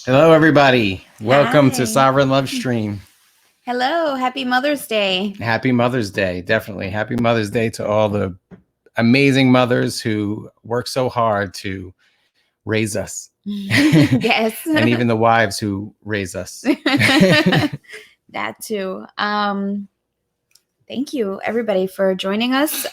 Hello, everybody. Welcome to Hi. Sovereign Lovestream. Hello. Happy Mother's Day. Happy Mother's Day. Definitely. Happy Mother's Day to all the amazing mothers who work so hard to raise us. Yes. And even the wives who raise us. That too. Thank you, everybody, for joining us.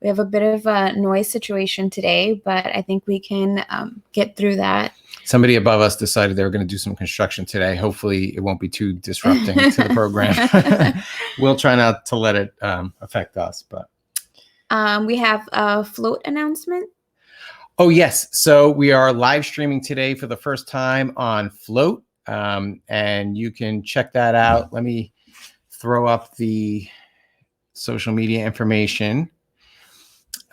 We have a bit of a noise situation today, but I think we can get through that. Somebody above us decided they were going to do some construction today. Hopefully it won't be too disrupting to the program. We'll try not to let it affect us. But we have a float announcement. Oh, yes. So we are live streaming today for the first time on Float. And you can check that out. Let me throw up the social media information.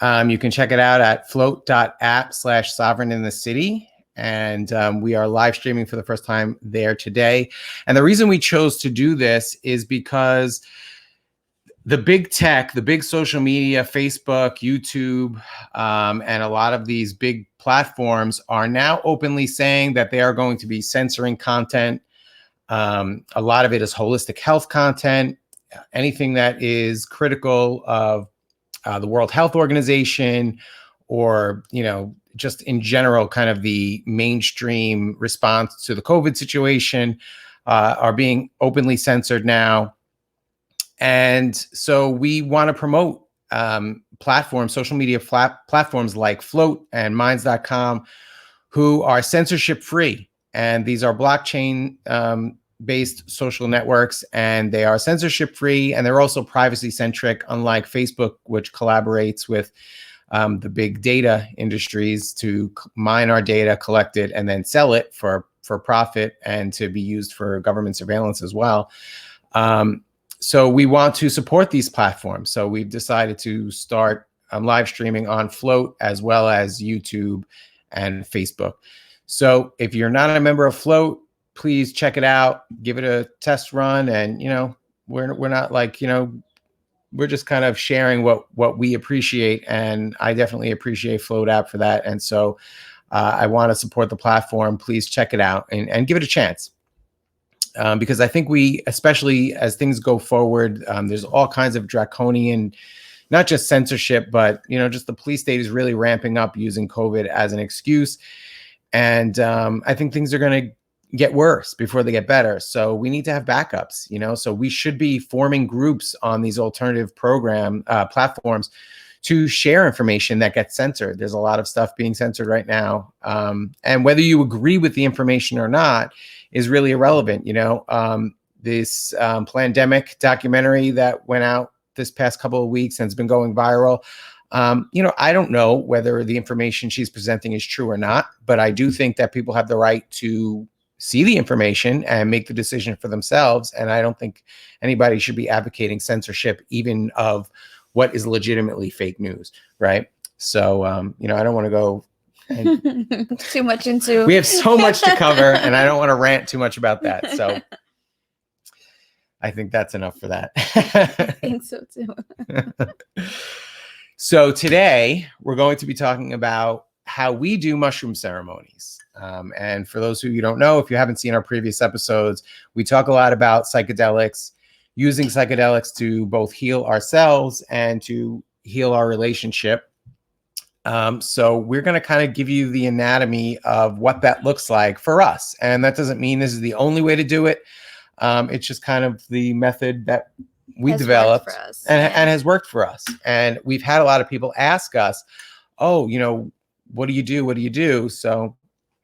You can check it out at float.app/sovereign in the city. And we are live streaming for the first time there today. And the reason we chose to do this is because the big tech, the big social media, Facebook, YouTube, and a lot of these big platforms are now openly saying that they are going to be censoring content. A lot of it is holistic health content, anything that is critical of the World Health Organization, or, just in general, kind of the mainstream response to the COVID situation, are being openly censored now. And so we want to promote platforms, social media platforms like Float and Minds.com, who are censorship free. And these are blockchain based social networks, and they are censorship free, and they're also privacy centric, unlike Facebook, which collaborates with the big data industries to mine our data, collect it, and then sell it for profit and to be used for government surveillance as well. So we want to support these platforms. So we've decided to start live streaming on Float as well as YouTube and Facebook. So if you're not a member of Float, please check it out, give it a test run. And, we're not like, we're just kind of sharing what we appreciate. And I definitely appreciate Float app for that. And so I want to support the platform. Please check it out and give it a chance. Because I think we, especially as things go forward, there's all kinds of draconian, not just censorship, but, just the police state is really ramping up using COVID as an excuse. And I think things are going to get worse before they get better. So we need to have backups, so we should be forming groups on these alternative platforms to share information that gets censored. There's a lot of stuff being censored right now. And whether you agree with the information or not is really irrelevant. This pandemic documentary that went out this past couple of weeks and has been going viral. I don't know whether the information she's presenting is true or not, but I do think that people have the right to see the information and make the decision for themselves. And I don't think anybody should be advocating censorship, even of what is legitimately fake news, right? So, I don't want to go too much into. We have so much to cover, and I don't want to rant too much about that. So I think that's enough for that. I think so too. So today we're going to be talking about how we do mushroom ceremonies. And for those who you don't know, if you haven't seen our previous episodes, we talk a lot about psychedelics, using psychedelics to both heal ourselves and to heal our relationship. So we're going to kind of give you the anatomy of what that looks like for us. And that doesn't mean this is the only way to do it. It's just kind of the method that we developed and has worked for us. And we've had a lot of people ask us, oh, what do you do? What do you do? So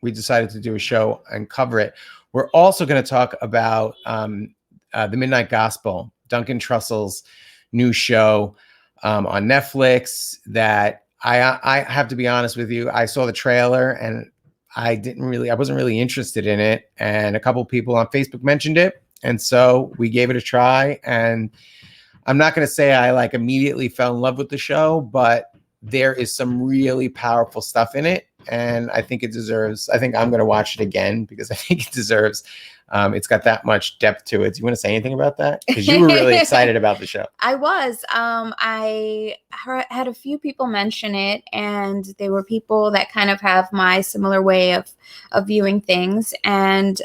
we decided to do a show and cover it. We're also going to talk about The Midnight Gospel, Duncan Trussel's new show on Netflix that I have to be honest with you. I saw the trailer and I wasn't really interested in it. And a couple people on Facebook mentioned it. And so we gave it a try. And I'm not going to say I immediately fell in love with the show, but there is some really powerful stuff in it. and I think I think I'm going to watch it again because I think it deserves, it's got that much depth to it. Do you want to say anything about that? Because you were really excited about the show. I was. I had a few people mention it, and they were people that kind of have my similar way of viewing things. And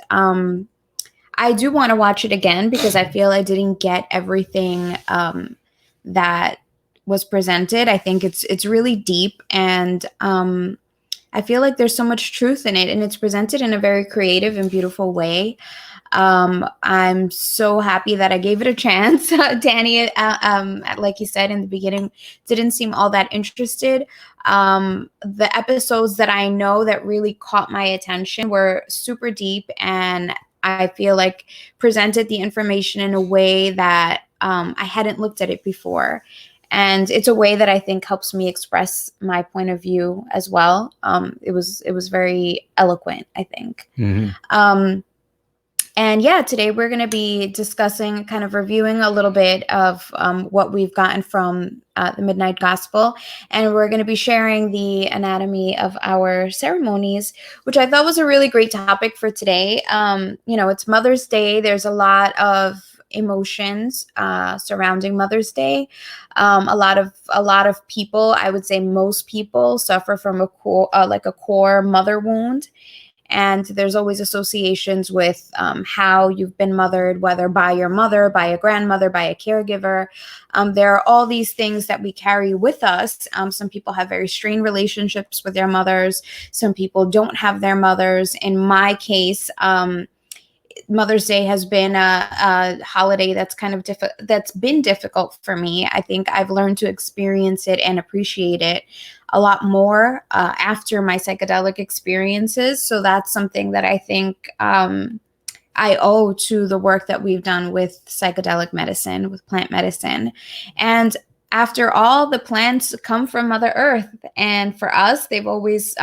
I do want to watch it again because I feel I didn't get everything that was presented. I think it's really deep, and I feel like there's so much truth in it, and it's presented in a very creative and beautiful way. I'm so happy that I gave it a chance. Danny, like you said in the beginning, didn't seem all that interested. The episodes that I know that really caught my attention were super deep, and I feel like presented the information in a way that I hadn't looked at it before. And it's a way that I think helps me express my point of view as well. It was very eloquent, I think. Mm-hmm. And yeah, today we're going to be discussing, kind of reviewing a little bit of what we've gotten from the Midnight Gospel. And we're going to be sharing the anatomy of our ceremonies, which I thought was a really great topic for today. It's Mother's Day. There's a lot of emotions surrounding Mother's Day. A lot of people, I would say most people, suffer from a core mother wound. And there's always associations with how you've been mothered, whether by your mother, by a grandmother, by a caregiver. There are all these things that we carry with us. Some people have very strained relationships with their mothers. Some people don't have their mothers. In my case, Mother's Day has been a holiday that's that's been difficult for me. I think I've learned to experience it and appreciate it a lot more after my psychedelic experiences. So that's something that I think I owe to the work that we've done with psychedelic medicine, with plant medicine. And after all, the plants come from Mother Earth. And for us, they've always,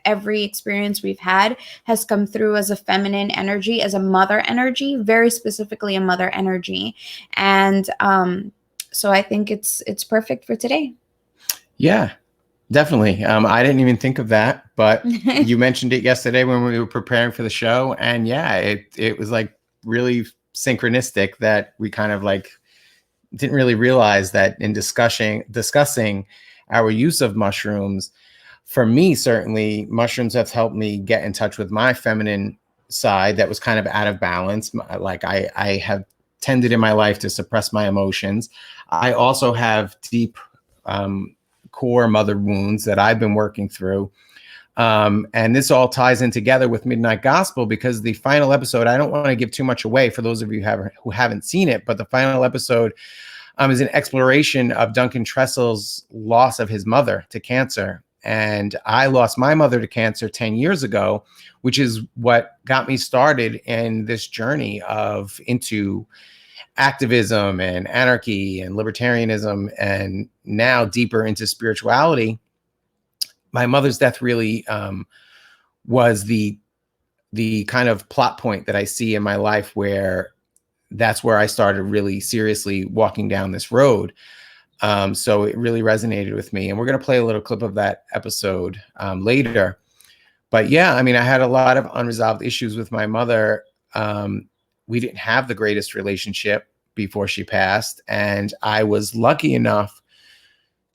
every experience we've had has come through as a feminine energy, as a mother energy, very specifically a mother energy. And so I think it's perfect for today. Yeah, definitely. I didn't even think of that, but you mentioned it yesterday when we were preparing for the show. And yeah, it was like really synchronistic that we kind of like didn't really realize that in discussing our use of mushrooms. For me, certainly, mushrooms have helped me get in touch with my feminine side that was kind of out of balance. Like I have tended in my life to suppress my emotions. I also have deep core mother wounds that I've been working through. And this all ties in together with Midnight Gospel because the final episode, I don't want to give too much away for those of you who haven't seen it, but the final episode is an exploration of Duncan Trussel's loss of his mother to cancer. And I lost my mother to cancer 10 years ago, which is what got me started in this journey into activism and anarchy and libertarianism, and now deeper into spirituality. My mother's death really was the kind of plot point that I see in my life where that's where I started really seriously walking down this road. So it really resonated with me. And we're going to play a little clip of that episode later. But yeah, I mean, I had a lot of unresolved issues with my mother. We didn't have the greatest relationship before she passed. And I was lucky enough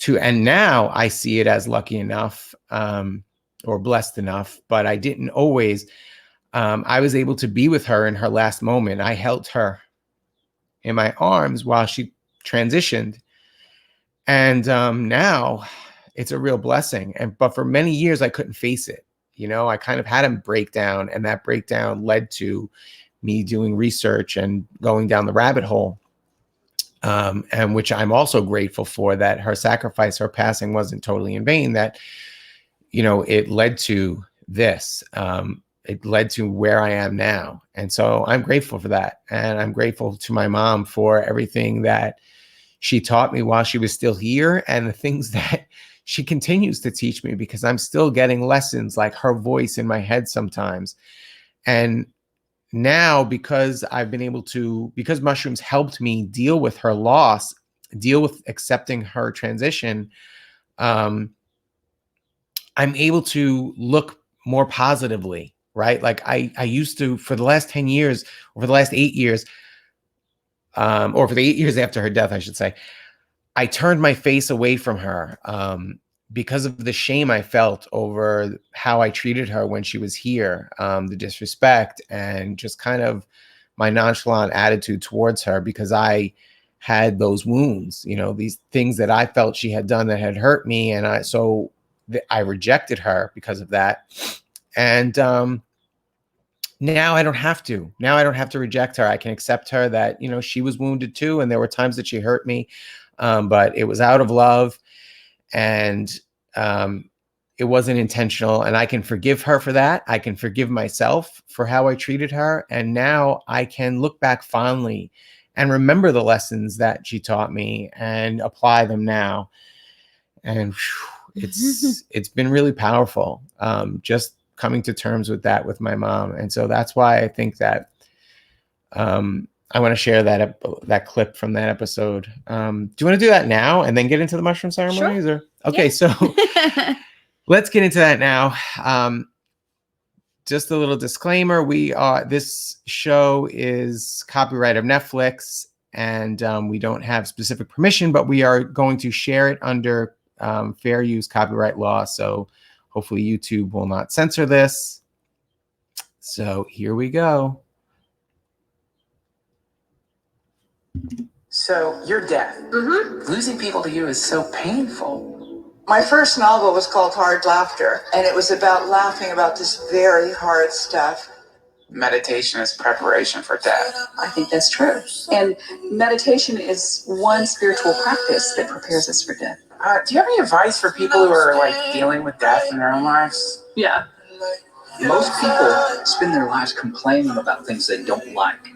and now I see it as lucky enough or blessed enough, but I didn't always. I was able to be with her in her last moment. I held her in my arms while she transitioned. And now it's a real blessing. But for many years, I couldn't face it. I kind of had a breakdown, and that breakdown led to me doing research and going down the rabbit hole. And which I'm also grateful for, that her sacrifice, her passing wasn't totally in vain, that, it led to this. It led to where I am now. And so I'm grateful for that. And I'm grateful to my mom for everything that she taught me while she was still here, and the things that she continues to teach me, because I'm still getting lessons like her voice in my head sometimes. And now, because because mushrooms helped me deal with her loss, deal with accepting her transition, I'm able to look more positively, right? Like I used to, for the last 10 years, or for the last 8 years, or for the 8 years after her death, I should say, I turned my face away from her because of the shame I felt over how I treated her when she was here, the disrespect and just kind of my nonchalant attitude towards her, because I had those wounds, these things that I felt she had done that had hurt me. And I rejected her because of that. And now I don't have to. Now I don't have to reject her. I can accept her that, she was wounded too. And there were times that she hurt me, but it was out of love, and it wasn't intentional. And I can forgive her for that. I can forgive myself for how I treated her. And now I can look back fondly and remember the lessons that she taught me and apply them now. And it's been really powerful. Just coming to terms with that with my mom. And so that's why I think that I want to share that clip from that episode. Do you want to do that now and then get into the mushroom ceremonies? Sure. Or okay, yeah. So let's get into that now. Just a little disclaimer: this show is copyright of Netflix, and we don't have specific permission, but we are going to share it under fair use copyright law. So hopefully YouTube will not censor this. So here we go. So you're deaf. Mm-hmm. Losing people to you is so painful. My first novel was called Hard Laughter, and it was about laughing about this very hard stuff. Meditation is preparation for death. I think that's true. And meditation is one spiritual practice that prepares us for death. Do you have any advice for people who are dealing with death in their own lives? Yeah. Most people spend their lives complaining about things they don't like.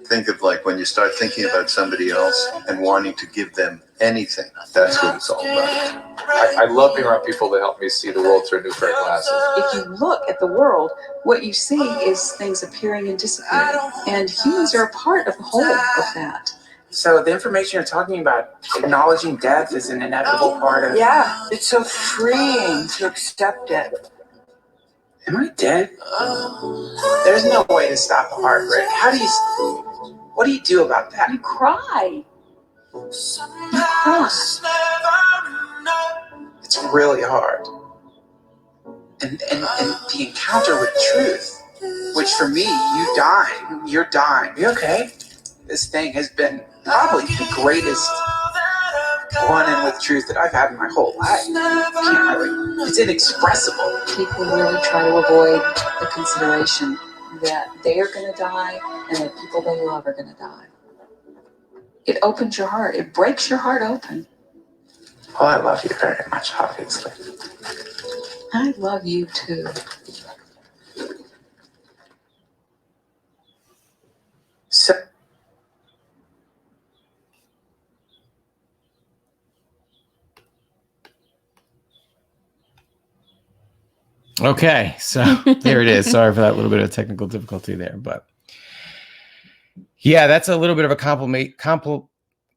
Think of when you start thinking about somebody else and wanting to give them anything. That's what it's all about. I love being around people that help me see the world through a new pair of glasses. If you look at the world, what you see is things appearing and disappearing. And humans are a part of the whole of that. So the information you're talking about, acknowledging death is an inevitable part of... Yeah, it's so freeing to accept it. Am I dead? There's no way to stop a heartbreak. What do you do about that? You cry. You cry. It's really hard. And the encounter with truth, which for me, you're dying. You okay? This thing has been probably the greatest one-in with truth that I've had in my whole life. It's inexpressible. People really try to avoid the consideration that they are going to die and that people they love are going to die. It opens your heart. It breaks your heart open. Well, I love you very much, obviously. I love you too. So, okay, so there it is. Sorry for that little bit of technical difficulty there, but yeah, that's a little bit of a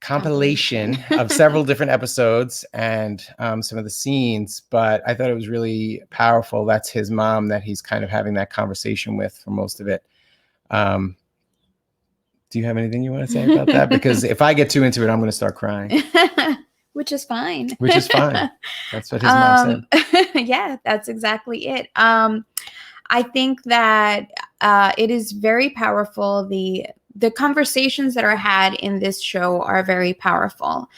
compilation of several different episodes and some of the scenes, but I thought it was really powerful. That's his mom that he's kind of having that conversation with for most of it. Do you have anything you want to say about that? Because if I get too into it, I'm going to start crying. Which is fine. Which is fine. That's what his mom said. Yeah, that's exactly it. I think that it is very powerful. The conversations that are had in this show are very powerful.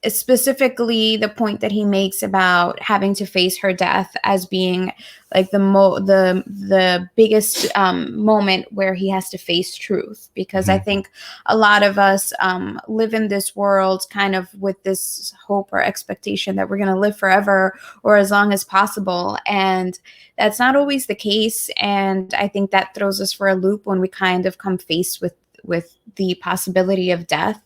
Specifically, the point that he makes about having to face her death as being like the biggest moment where he has to face truth, because I think a lot of us live in this world kind of with this hope or expectation that we're going to live forever or as long as possible, and that's not always the case. And I think that throws us for a loop when we kind of come faced with the possibility of death.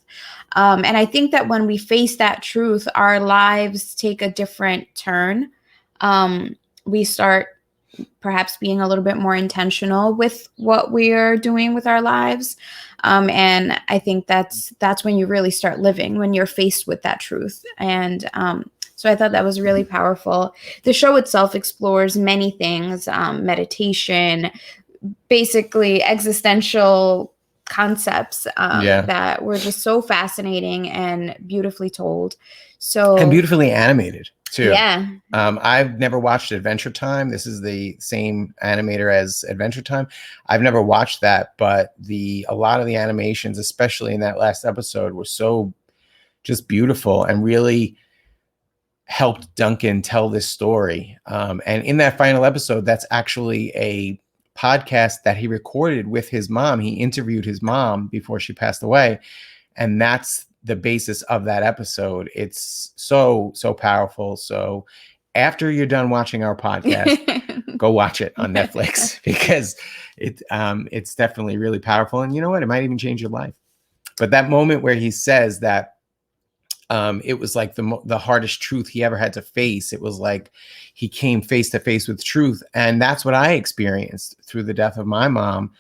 And I think that when we face that truth, our lives take a different turn. We start perhaps being a little bit more intentional with what we're doing with our lives. And I think that's when you really start living, when you're faced with that truth. And So I thought that was really powerful. The show itself explores many things, meditation, basically existential concepts that were just so fascinating and beautifully told. So and beautifully animated too. Yeah. I've never watched Adventure Time. This is the same animator as Adventure Time. I've never watched that, but a lot of the animations, especially in that last episode, were so just beautiful and really helped Duncan tell this story. And in that final episode, that's actually a podcast that he recorded with his mom. He interviewed his mom before she passed away. And that's the basis of that episode. It's so powerful. So after you're done watching our podcast, go watch it on Netflix, because it's definitely really powerful. And you know what? It might even change your life. But that moment where he says that it was like the hardest truth he ever had to face. It was like he came face to face with truth. And that's what I experienced through the death of my mom.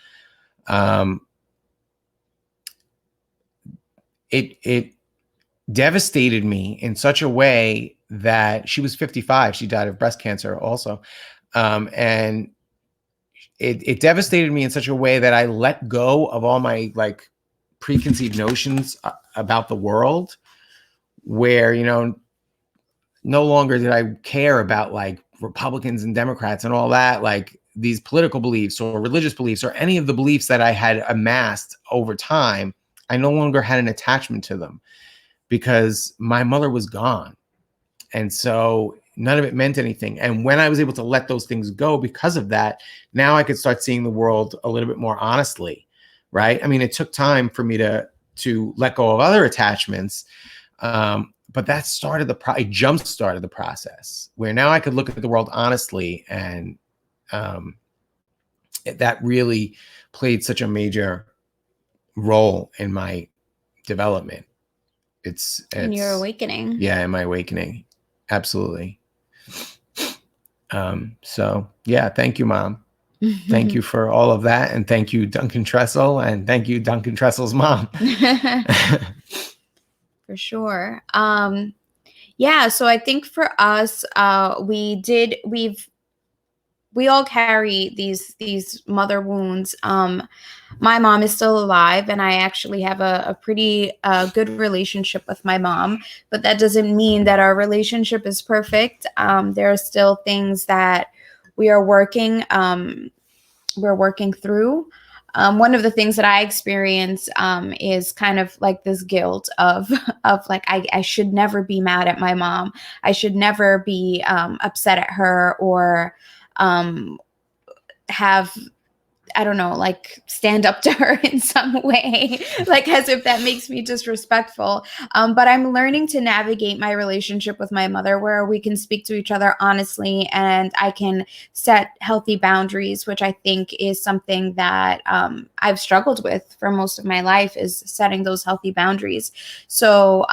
It devastated me in such a way that she was 55. She died of breast cancer also. And it devastated me in such a way that I let go of all my like preconceived notions about the world, where, you know, no longer did I care about like Republicans and Democrats and all that, like these political beliefs or religious beliefs or any of the beliefs that I had amassed over time. I no longer had an attachment to them because my mother was gone. And so none of it meant anything. And when I was able to let those things go because of that, now I could start seeing the world a little bit more honestly, right? I mean, it took time for me to let go of other attachments. But that started it jump started the process where now I could look at the world honestly. And that really played such a major role in my development. It's in your awakening. Yeah, in my awakening. Absolutely. So yeah, thank you, Mom. Thank you for all of that. And thank you, Duncan Trussel, and thank you, Duncan Trussel's mom. For sure. Yeah, so I think for us, we all carry these mother wounds. My mom is still alive, and I actually have a pretty good relationship with my mom, but that doesn't mean that our relationship is perfect. There are still things that we are working through. One of the things that I experience is kind of like this guilt of like, I should never be mad at my mom. I should never be upset at her or have, I don't know, like stand up to her in some way, like as if that makes me disrespectful. But I'm learning to navigate my relationship with my mother where we can speak to each other honestly, and I can set healthy boundaries, which I think is something that I've struggled with for most of my life, is setting those healthy boundaries. So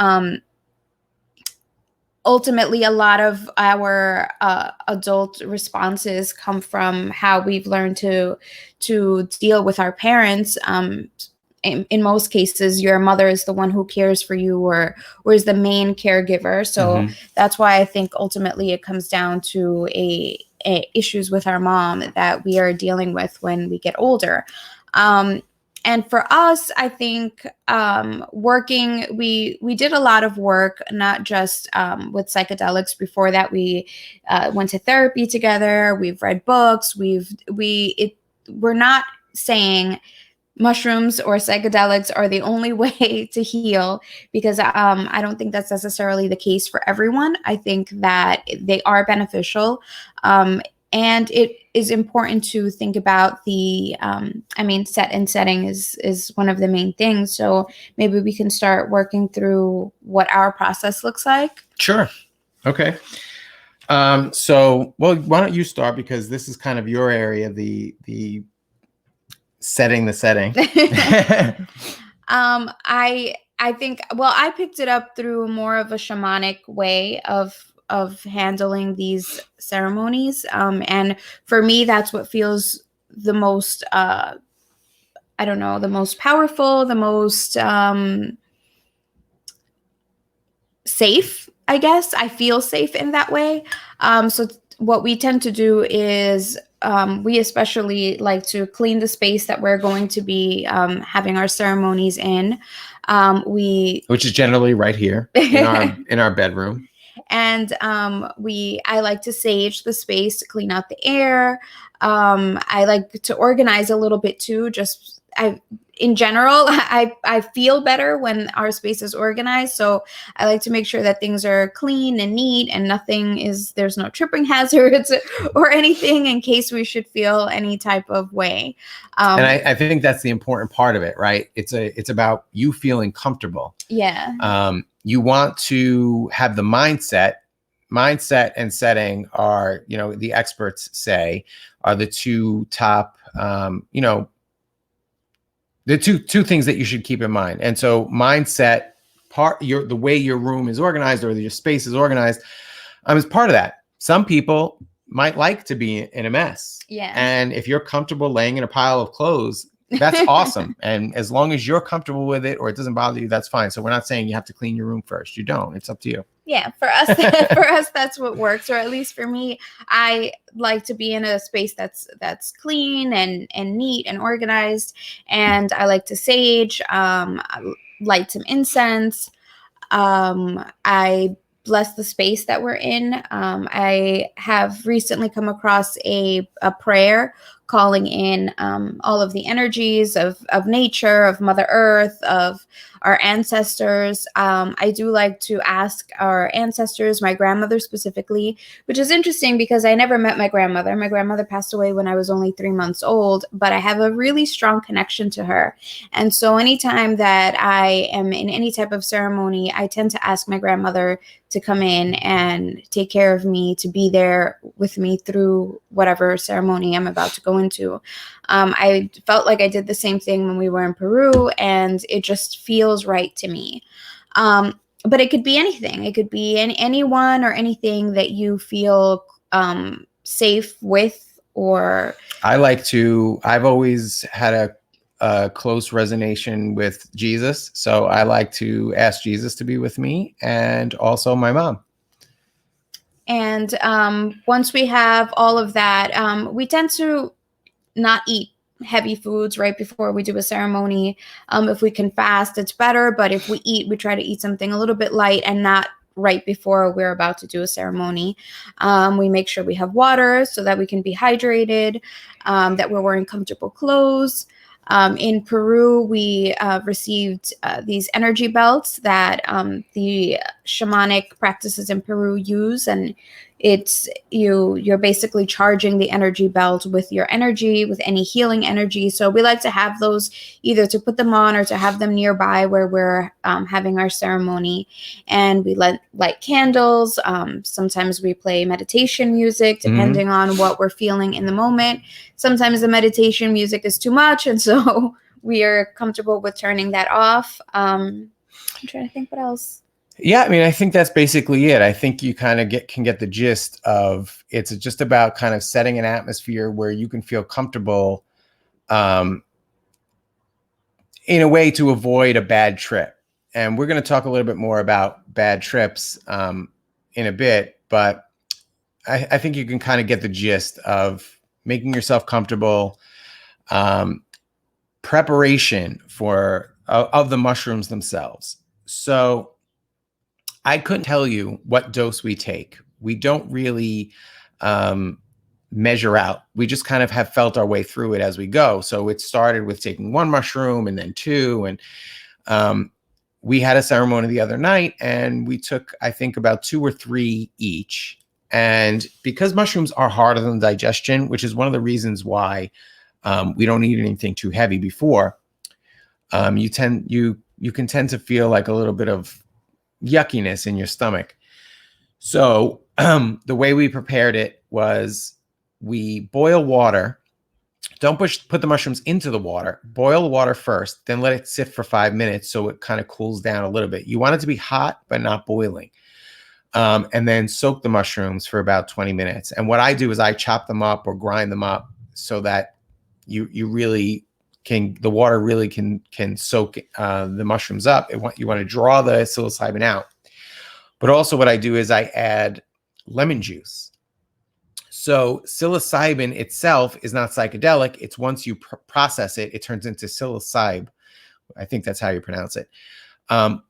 ultimately, a lot of our adult responses come from how we've learned to deal with our parents. In most cases, your mother is the one who cares for you or is the main caregiver. So that's why I think ultimately it comes down to a issues with our mom that we are dealing with when we get older. And for us, I think working, we did a lot of work, not just with psychedelics. Before that, we went to therapy together. We've read books. We're not saying mushrooms or psychedelics are the only way to heal, because I don't think that's necessarily the case for everyone. I think that they are beneficial. And it is important to think about the, set and setting is one of the main things. So maybe we can start working through what our process looks like. Sure. Okay. So, well, why don't you start, because this is kind of your area, the setting the setting. I think, well, I picked it up through more of a shamanic way of handling these ceremonies. And for me, that's what feels the most, the most powerful, the most safe, I guess. I feel safe in that way. So what we tend to do is we especially like to clean the space that we're going to be having our ceremonies in. Which is generally right here in our bedroom. And I like to sage the space to clean out the air. I like to organize a little bit too. In general, I feel better when our space is organized. So I like to make sure that things are clean and neat and there's no tripping hazards or anything in case we should feel any type of way. And I think that's the important part of it, right? It's about you feeling comfortable. Yeah. You want to have the mindset and setting are, the experts say are the two top, the two things that you should keep in mind. And so mindset the way your room is organized or your space is organized is part of that. Some people might like to be in a mess. Yeah. And if you're comfortable laying in a pile of clothes, that's awesome. And as long as you're comfortable with it or it doesn't bother you, that's fine. So we're not saying you have to clean your room first. You don't. It's up to you. Yeah, for us, that's what works. Or at least for me, I like to be in a space that's clean and neat and organized. And I like to sage, light some incense. I bless the space that we're in. I have recently come across a prayer calling in all of the energies of nature, of Mother Earth, of our ancestors. I do like to ask our ancestors, my grandmother specifically, which is interesting because I never met my grandmother. My grandmother passed away when I was only 3 months old, but I have a really strong connection to her. And so anytime that I am in any type of ceremony, I tend to ask my grandmother to come in and take care of me, to be there with me through whatever ceremony I'm about to go into. I felt like I did the same thing when we were in Peru, and it just feels right to me. But it could be anything. It could be anyone or anything that you feel safe with. Or I've always had a close resonation with Jesus. So I like to ask Jesus to be with me and also my mom. And once we have all of that, we tend to not eat heavy foods right before we do a ceremony. If we can fast, it's better. But if we eat, we try to eat something a little bit light and not right before we're about to do a ceremony. We make sure we have water so that we can be hydrated, that we're wearing comfortable clothes. In Peru, we received these energy belts that the shamanic practices in Peru use, and you're basically charging the energy belt with your energy, with any healing energy. So we like to have those either to put them on or to have them nearby where we're having our ceremony. And we light candles. Sometimes we play meditation music, depending on what we're feeling in the moment. Sometimes the meditation music is too much, and so we are comfortable with turning that off. I'm trying to think what else. Yeah, I mean, I think that's basically it. I think you kind of can get the gist of it's just about kind of setting an atmosphere where you can feel comfortable in a way to avoid a bad trip. And we're going to talk a little bit more about bad trips in a bit, but I think you can kind of get the gist of making yourself comfortable, preparation of the mushrooms themselves. So I couldn't tell you what dose we take. We don't really measure out. We just kind of have felt our way through it as we go. So it started with taking 1 mushroom and then 2. And we had a ceremony the other night and we took, I think, about 2 or 3 each. And because mushrooms are harder than digestion, which is one of the reasons why we don't eat anything too heavy before, you can tend to feel like a little bit of yuckiness in your stomach. So the way we prepared it was we boil water. Don't put the mushrooms into the water. Boil the water first, then let it sit for 5 minutes so it kind of cools down a little bit. You want it to be hot, but not boiling. And then soak the mushrooms for about 20 minutes. And what I do is I chop them up or grind them up so that you really the water really can soak the mushrooms up. You want to draw the psilocybin out. But also what I do is I add lemon juice. So psilocybin itself is not psychedelic. It's once you process it, it turns into psilocybe. I think that's how you pronounce it.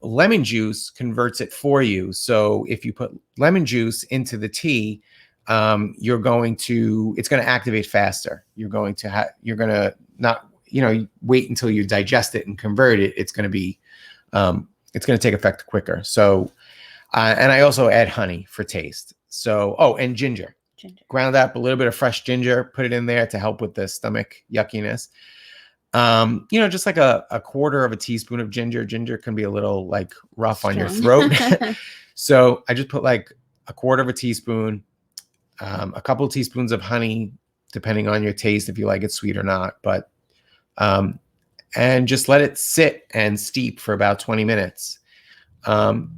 Lemon juice converts it for you. So if you put lemon juice into the tea, it's going to activate faster. You're going to not, wait until you digest it and convert it. It's going to take effect quicker. So, and I also add honey for taste. So, and ginger. Ground up a little bit of fresh ginger, put it in there to help with the stomach yuckiness. Just like a quarter of a teaspoon of ginger. Ginger can be a little like rough on your throat. So I just put like a quarter of a teaspoon, a couple of teaspoons of honey, depending on your taste, if you like it sweet or not. But, and just let it sit and steep for about 20 minutes. And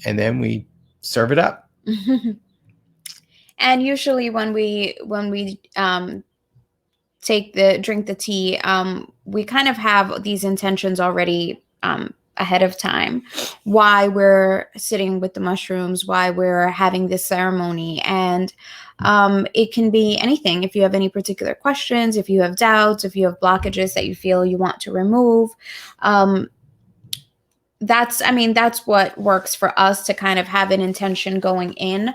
then we serve it up. And usually when we drink the tea, we kind of have these intentions already ahead of time, why we're sitting with the mushrooms, why we're having this ceremony. And it can be anything. If you have any particular questions, if you have doubts, if you have blockages that you feel you want to remove, that's what works for us to kind of have an intention going in.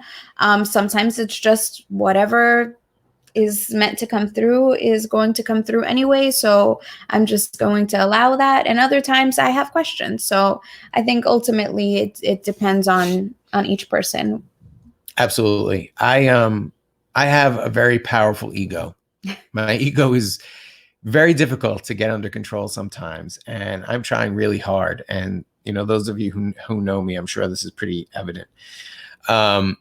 Sometimes it's just whatever is meant to come through is going to come through anyway. So I'm just going to allow that. And other times I have questions. So I think ultimately it depends on each person. Absolutely. I have a very powerful ego. My ego is very difficult to get under control sometimes. And I'm trying really hard. And, those of you who know me, I'm sure this is pretty evident. And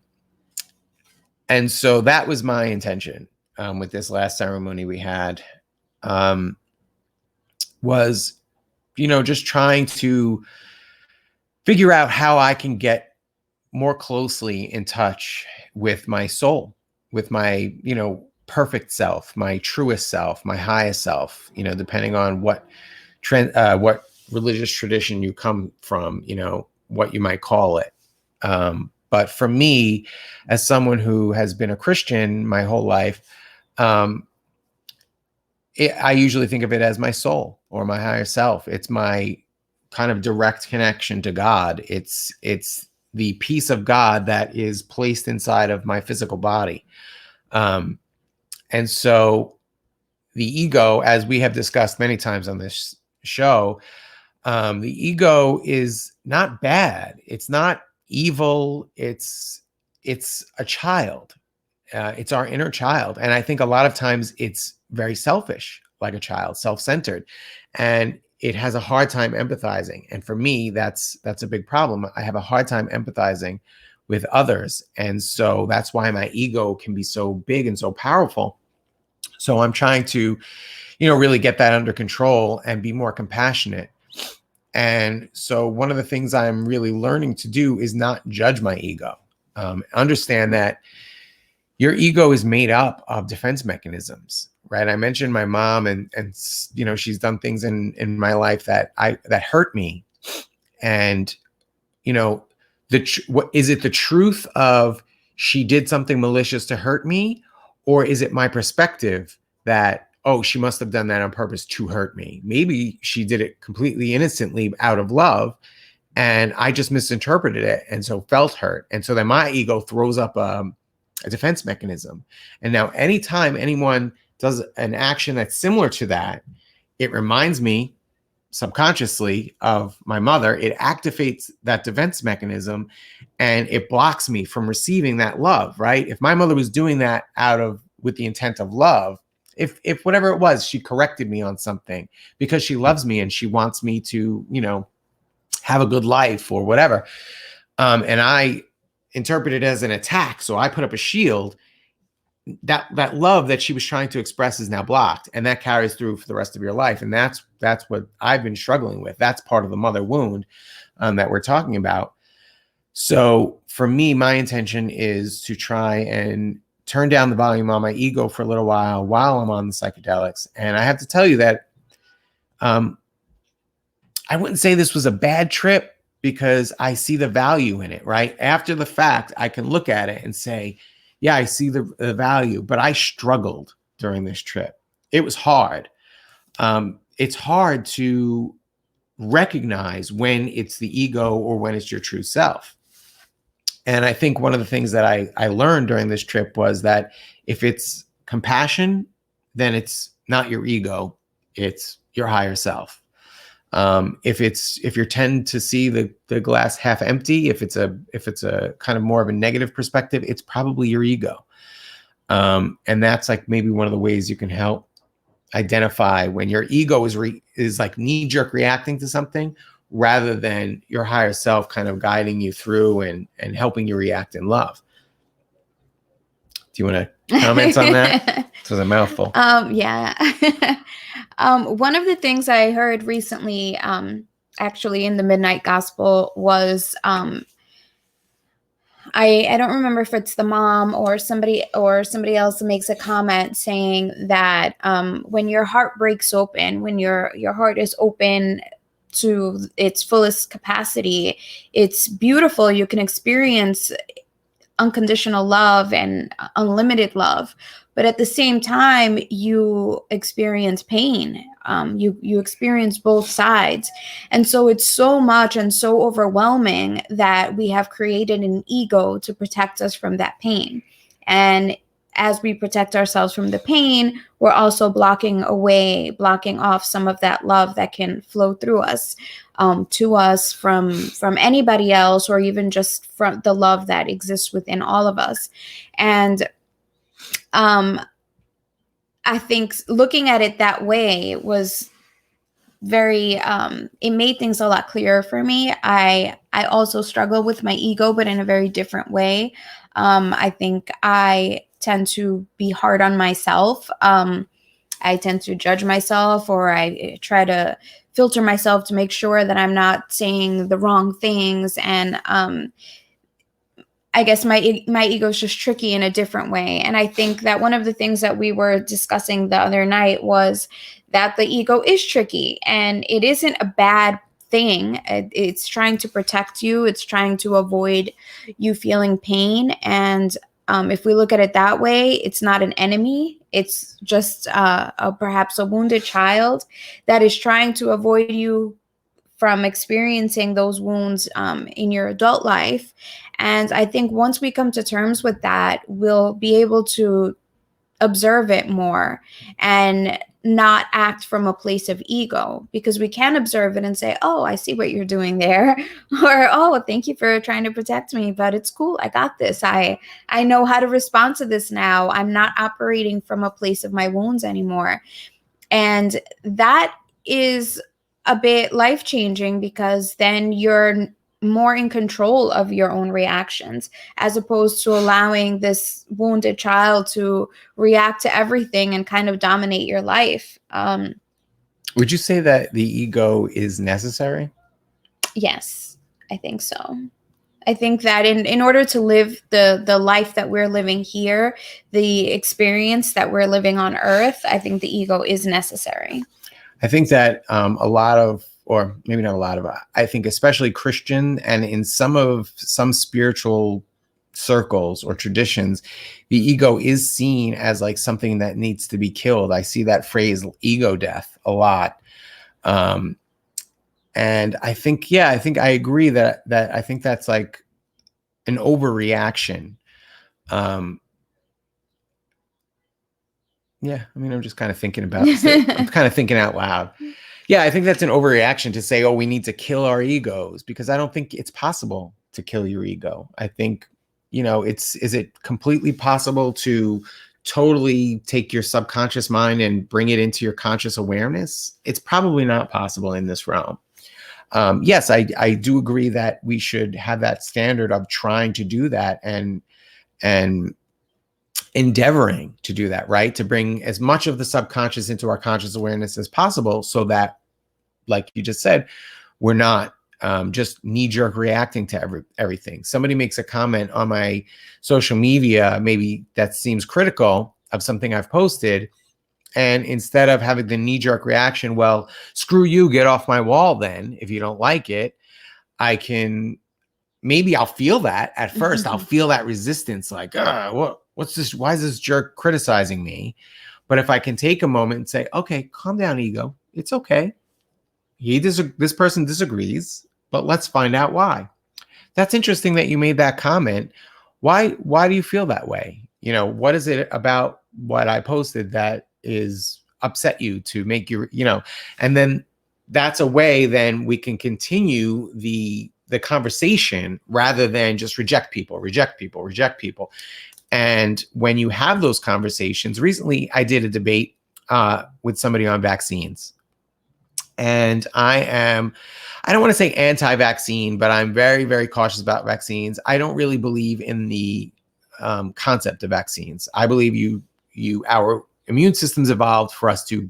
so that was my intention with this last ceremony we had, was, just trying to figure out how I can get more closely in touch with my soul, with my, perfect self, my truest self, my highest self, depending on what religious tradition you come from, what you might call it. But for me, as someone who has been a Christian my whole life, I usually think of it as my soul or my higher self. It's my kind of direct connection to God. It's the piece of God that is placed inside of my physical body. And so the ego, as we have discussed many times on this show, the ego is not bad. It's not evil. It's a child. It's our inner child. And I think a lot of times it's very selfish, like a child, self-centered, and it has a hard time empathizing. And for me, that's a big problem. I have a hard time empathizing with others. And so that's why my ego can be so big and so powerful. So I'm trying to, really get that under control and be more compassionate. And so one of the things I'm really learning to do is not judge my ego. Understand that your ego is made up of defense mechanisms, right? I mentioned my mom and she's done things in my life that hurt me. And, what is it, the truth of she did something malicious to hurt me? Or is it my perspective that, oh, she must have done that on purpose to hurt me? Maybe she did it completely innocently out of love, and I just misinterpreted it and so felt hurt. And so then my ego throws up a defense mechanism. And now anytime anyone does an action that's similar to that, it reminds me subconsciously of my mother. It activates that defense mechanism and it blocks me from receiving that love, right? If my mother was doing that with the intent of love, if whatever it was, she corrected me on something because she loves me and she wants me to, have a good life or whatever. And I interpret it as an attack. So I put up a shield. That love that she was trying to express is now blocked, and that carries through for the rest of your life. And that's what I've been struggling with. That's part of the mother wound that we're talking about. So for me, my intention is to try and turn down the volume on my ego for a little while I'm on the psychedelics. And I have to tell you that I wouldn't say this was a bad trip, because I see the value in it, right? After the fact, I can look at it and say, yeah, I see the value, but I struggled during this trip. It was hard. It's hard to recognize when it's the ego or when it's your true self. And I think one of the things that I learned during this trip was that if it's compassion, then it's not your ego, it's your higher self. If you tend to see the glass half empty, if it's a kind of more of a negative perspective, it's probably your ego. And that's like maybe one of the ways you can help identify when your ego is like knee-jerk reacting to something, rather than your higher self kind of guiding you through and helping you react in love. Do you want to comment on that? This was a mouthful. Yeah. One of the things I heard recently, actually in the Midnight Gospel, was I don't remember if it's the mom or somebody else makes a comment saying that when your heart breaks open, when your heart is open to its fullest capacity, it's beautiful. You can experience unconditional love and unlimited love, but at the same time you experience pain. You experience both sides, and so it's so much and so overwhelming that we have created an ego to protect us from that pain. And as we protect ourselves from the pain, we're also blocking off some of that love that can flow through us, to us from anybody else, or even just from the love that exists within all of us. And I think looking at it that way was very, it made things a lot clearer for me. I also struggle with my ego, but in a very different way. I think I tend to be hard on myself. I tend to judge myself, or I try to filter myself to make sure that I'm not saying the wrong things. And I guess my ego is just tricky in a different way. And I think that one of the things that we were discussing the other night was that the ego is tricky, and it isn't a bad thing. It's trying to protect you. It's trying to avoid you feeling pain. And if we look at it that way, it's not an enemy. It's just perhaps a wounded child that is trying to avoid you from experiencing those wounds in your adult life. And I think once we come to terms with that, we'll be able to observe it more and not act from a place of ego, because we can observe it and say, oh, I see what you're doing there. Or, oh, thank you for trying to protect me, but it's cool. I got this. I know how to respond to this now. I'm not operating from a place of my wounds anymore. And that is a bit life-changing, because then you're more in control of your own reactions, as opposed to allowing this wounded child to react to everything and kind of dominate your life. Would you say that the ego is necessary? Yes, I think so. I think that in order to live the life that we're living here, the experience that we're living on Earth, I think the ego is necessary. I think that a lot of, or maybe not a lot of, I think especially Christian and in some spiritual circles or traditions, the ego is seen as like something that needs to be killed. I see that phrase ego death a lot. And I think, I think I agree that I think that's like an overreaction. Yeah, I mean, I'm just kind of thinking about it. I'm kind of thinking out loud. Yeah, I think that's an overreaction to say, oh, we need to kill our egos, because I don't think it's possible to kill your ego. I think, is it completely possible to totally take your subconscious mind and bring it into your conscious awareness? It's probably not possible in this realm. Yes, I do agree that we should have that standard of trying to do that and endeavoring to do that, right? To bring as much of the subconscious into our conscious awareness as possible, so that, like you just said, we're not just knee-jerk reacting to everything. Somebody makes a comment on my social media, maybe that seems critical of something I've posted, and instead of having the knee-jerk reaction, well, screw you, get off my wall then, if you don't like it, I can, maybe I'll feel that at first. I'll feel that resistance, like, what's this? Why is this jerk criticizing me? But if I can take a moment and say, okay, calm down, ego. It's okay. This person disagrees, but let's find out why. That's interesting that you made that comment. Why do you feel that way? You know, what is it about what I posted that is upset you to make you, you know, and then that's a way then we can continue the conversation rather than just reject people. And when you have those conversations, recently I did a debate with somebody on vaccines. And I don't want to say anti-vaccine, but I'm very, very cautious about vaccines. I don't really believe in the concept of vaccines. I believe our immune systems evolved for us to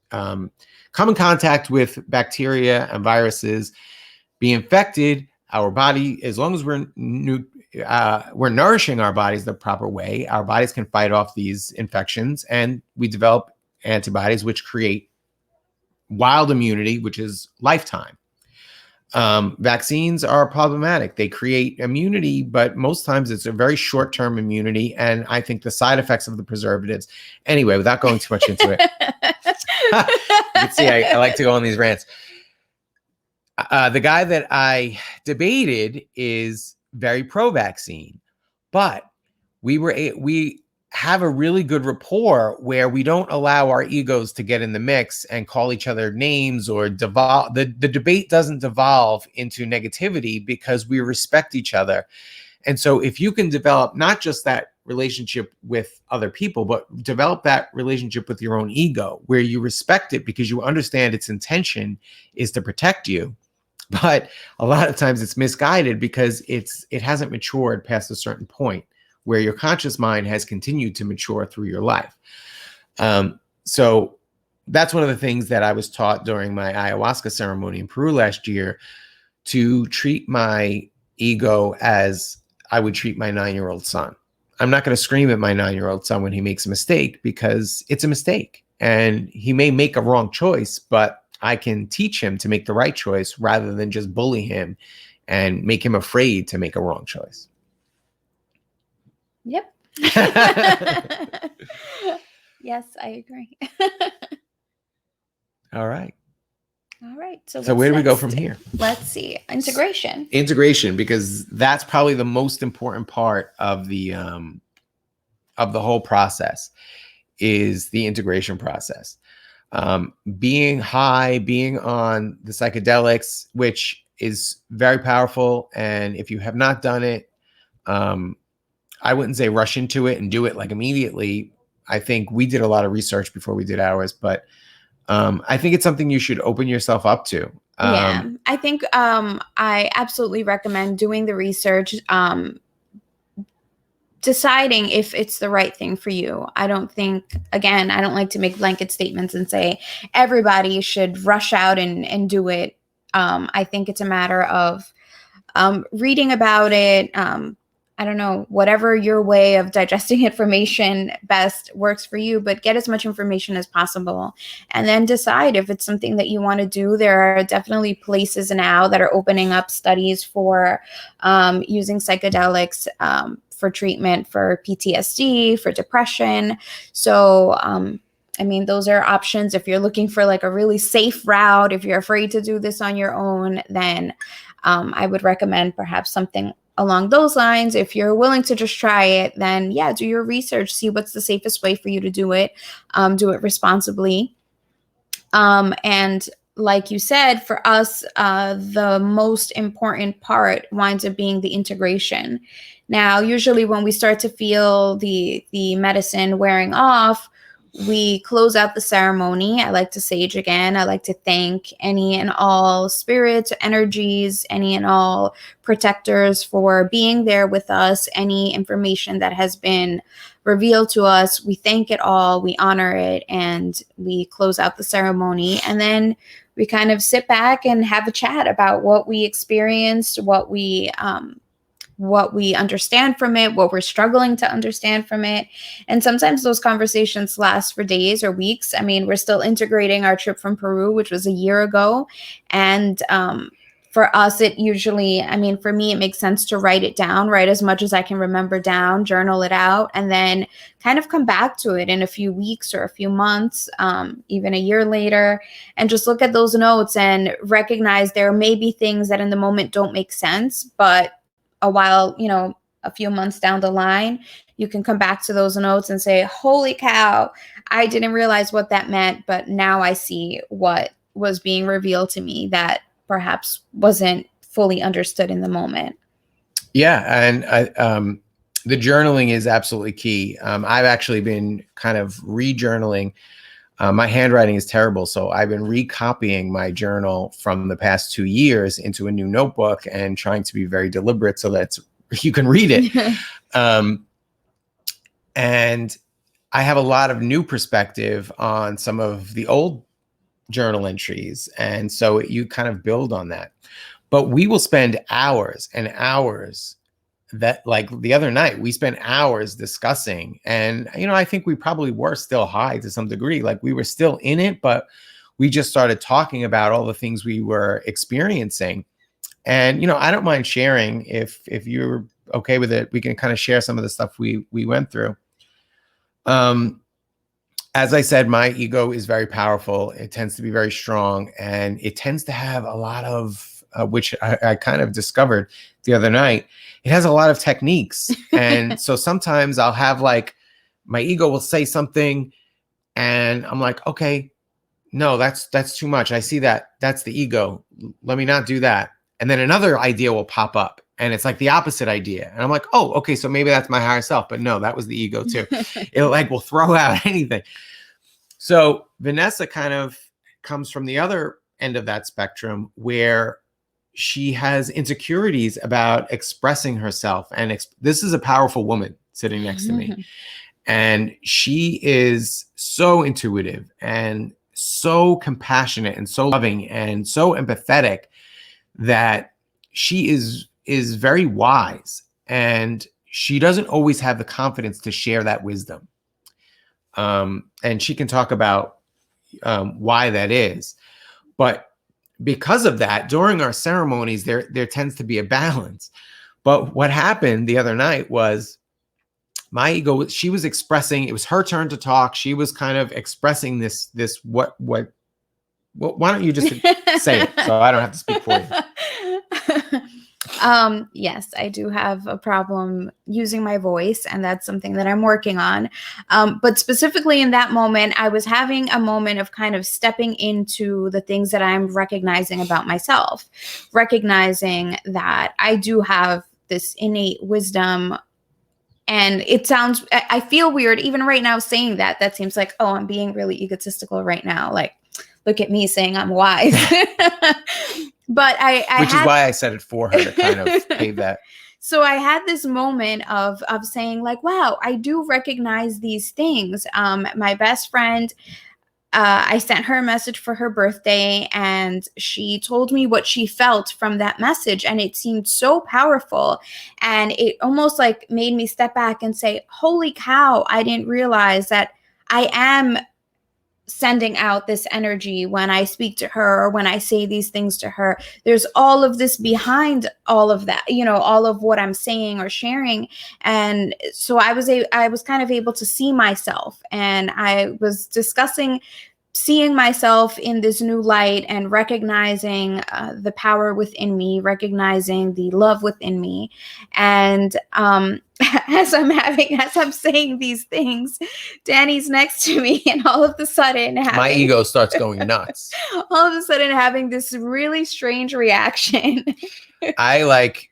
come in contact with bacteria and viruses, be infected. Our body, as long as we're nourishing our bodies the proper way, our bodies can fight off these infections, and we develop antibodies which create wild immunity, which is lifetime. Vaccines are problematic. They create immunity, but most times it's a very short-term immunity. And I think the side effects of the preservatives, anyway, without going too much into it, you can see I like to go on these rants. The guy that I debated is very pro-vaccine, but we have a really good rapport where we don't allow our egos to get in the mix and call each other names or devolve. The debate doesn't devolve into negativity because we respect each other. And so if you can develop not just that relationship with other people, but develop that relationship with your own ego where you respect it because you understand its intention is to protect you. But a lot of times it's misguided because it hasn't matured past a certain point where your conscious mind has continued to mature through your life. So that's one of the things that I was taught during my ayahuasca ceremony in Peru last year, to treat my ego as I would treat my 9-year-old son. I'm not going to scream at my 9-year-old son when he makes a mistake because it's a mistake and he may make a wrong choice, but I can teach him to make the right choice rather than just bully him and make him afraid to make a wrong choice. Yep. Yes, I agree. All right. So where do we go from here? Let's see. Integration, because that's probably the most important part of the whole process is the integration process. Being high, being on the psychedelics, which is very powerful. And if you have not done it, I wouldn't say rush into it and do it like immediately. I think we did a lot of research before we did ours, but I think it's something you should open yourself up to. Yeah, I think I absolutely recommend doing the research, deciding if it's the right thing for you. I don't like to make blanket statements and say everybody should rush out and do it. I think it's a matter of reading about it. I don't know, whatever your way of digesting information best works for you, but get as much information as possible and then decide if it's something that you want to do. There are definitely places now that are opening up studies for using psychedelics for treatment for PTSD, for depression. So, I mean, those are options. If you're looking for like a really safe route, if you're afraid to do this on your own, then I would recommend perhaps something along those lines. If you're willing to just try it, then yeah, do your research, see what's the safest way for you to do it responsibly. And like you said, for us, the most important part winds up being the integration. Now, usually when we start to feel the medicine wearing off, we close out the ceremony. I like to sage again. I like to thank any and all spirits, energies, any and all protectors for being there with us. Any information that has been revealed to us, we thank it all, we honor it, and we close out the ceremony. And then we kind of sit back and have a chat about what we experienced, what we understand from it, what we're struggling to understand from it. And sometimes those conversations last for days or weeks. I mean, we're still integrating our trip from Peru, which was a year ago. And for us, it usually, I mean, for me, it makes sense to write it down, write as much as I can remember down, journal it out, and then kind of come back to it in a few weeks or a few months, even a year later, and just look at those notes and recognize there may be things that in the moment don't make sense, but a while, you know, a few months down the line, you can come back to those notes and say, holy cow, I didn't realize what that meant, but now I see what was being revealed to me that perhaps wasn't fully understood in the moment. Yeah. And the journaling is absolutely key. I've actually been kind of re-journaling. My handwriting is terrible, so I've been recopying my journal from the past 2 years into a new notebook and trying to be very deliberate so that you can read it. And I have a lot of new perspective on some of the old journal entries. And so you kind of build on that. But we will spend hours and hours that, like the other night, we spent hours discussing. And, you know, I think we probably were still high to some degree. Like we were still in it, but we just started talking about all the things we were experiencing. And, you know, I don't mind sharing if you're okay with it. We can kind of share some of the stuff we went through. As I said, my ego is very powerful. It tends to be very strong, and it tends to have a lot of, which I kind of discovered the other night, it has a lot of techniques. And so sometimes I'll have like, my ego will say something and I'm like, okay, no, that's too much. I see that. That's the ego. Let me not do that. And then another idea will pop up and it's like the opposite idea. And I'm like, oh, okay, so maybe that's my higher self. But no, that was the ego too. It like will throw out anything. So Vanessa kind of comes from the other end of that spectrum where she has insecurities about expressing herself. And this is a powerful woman sitting next to me. And she is so intuitive and so compassionate and so loving and so empathetic that she is very wise, and she doesn't always have the confidence to share that wisdom. And she can talk about why that is. But because of that, during our ceremonies, there tends to be a balance. But what happened the other night was my ego, she was expressing, it was her turn to talk. She was kind of expressing this what why don't you just say it so I don't have to speak for you? Yes, I do have a problem using my voice, and that's something that I'm working on. But specifically in that moment, I was having a moment of kind of stepping into the things that I'm recognizing about myself, recognizing that I do have this innate wisdom. And it sounds, I feel weird even right now saying that. That seems like, oh, I'm being really egotistical right now. Like, look at me saying I'm wise. But which is why I said it for her to kind of pave that. So I had this moment of saying like, wow, I do recognize these things. My best friend, I sent her a message for her birthday, and she told me what she felt from that message. And it seemed so powerful. And it almost like made me step back and say, holy cow, I didn't realize that I am sending out this energy when I speak to her or when I say these things to her. There's all of this behind all of that, you know, all of what I'm saying or sharing. And so I was kind of able to see myself, and I was discussing seeing myself in this new light and recognizing the power within me, recognizing the love within me. And as I'm saying these things, Danny's next to me, and all of a sudden my ego starts going nuts. All of a sudden having this really strange reaction. I like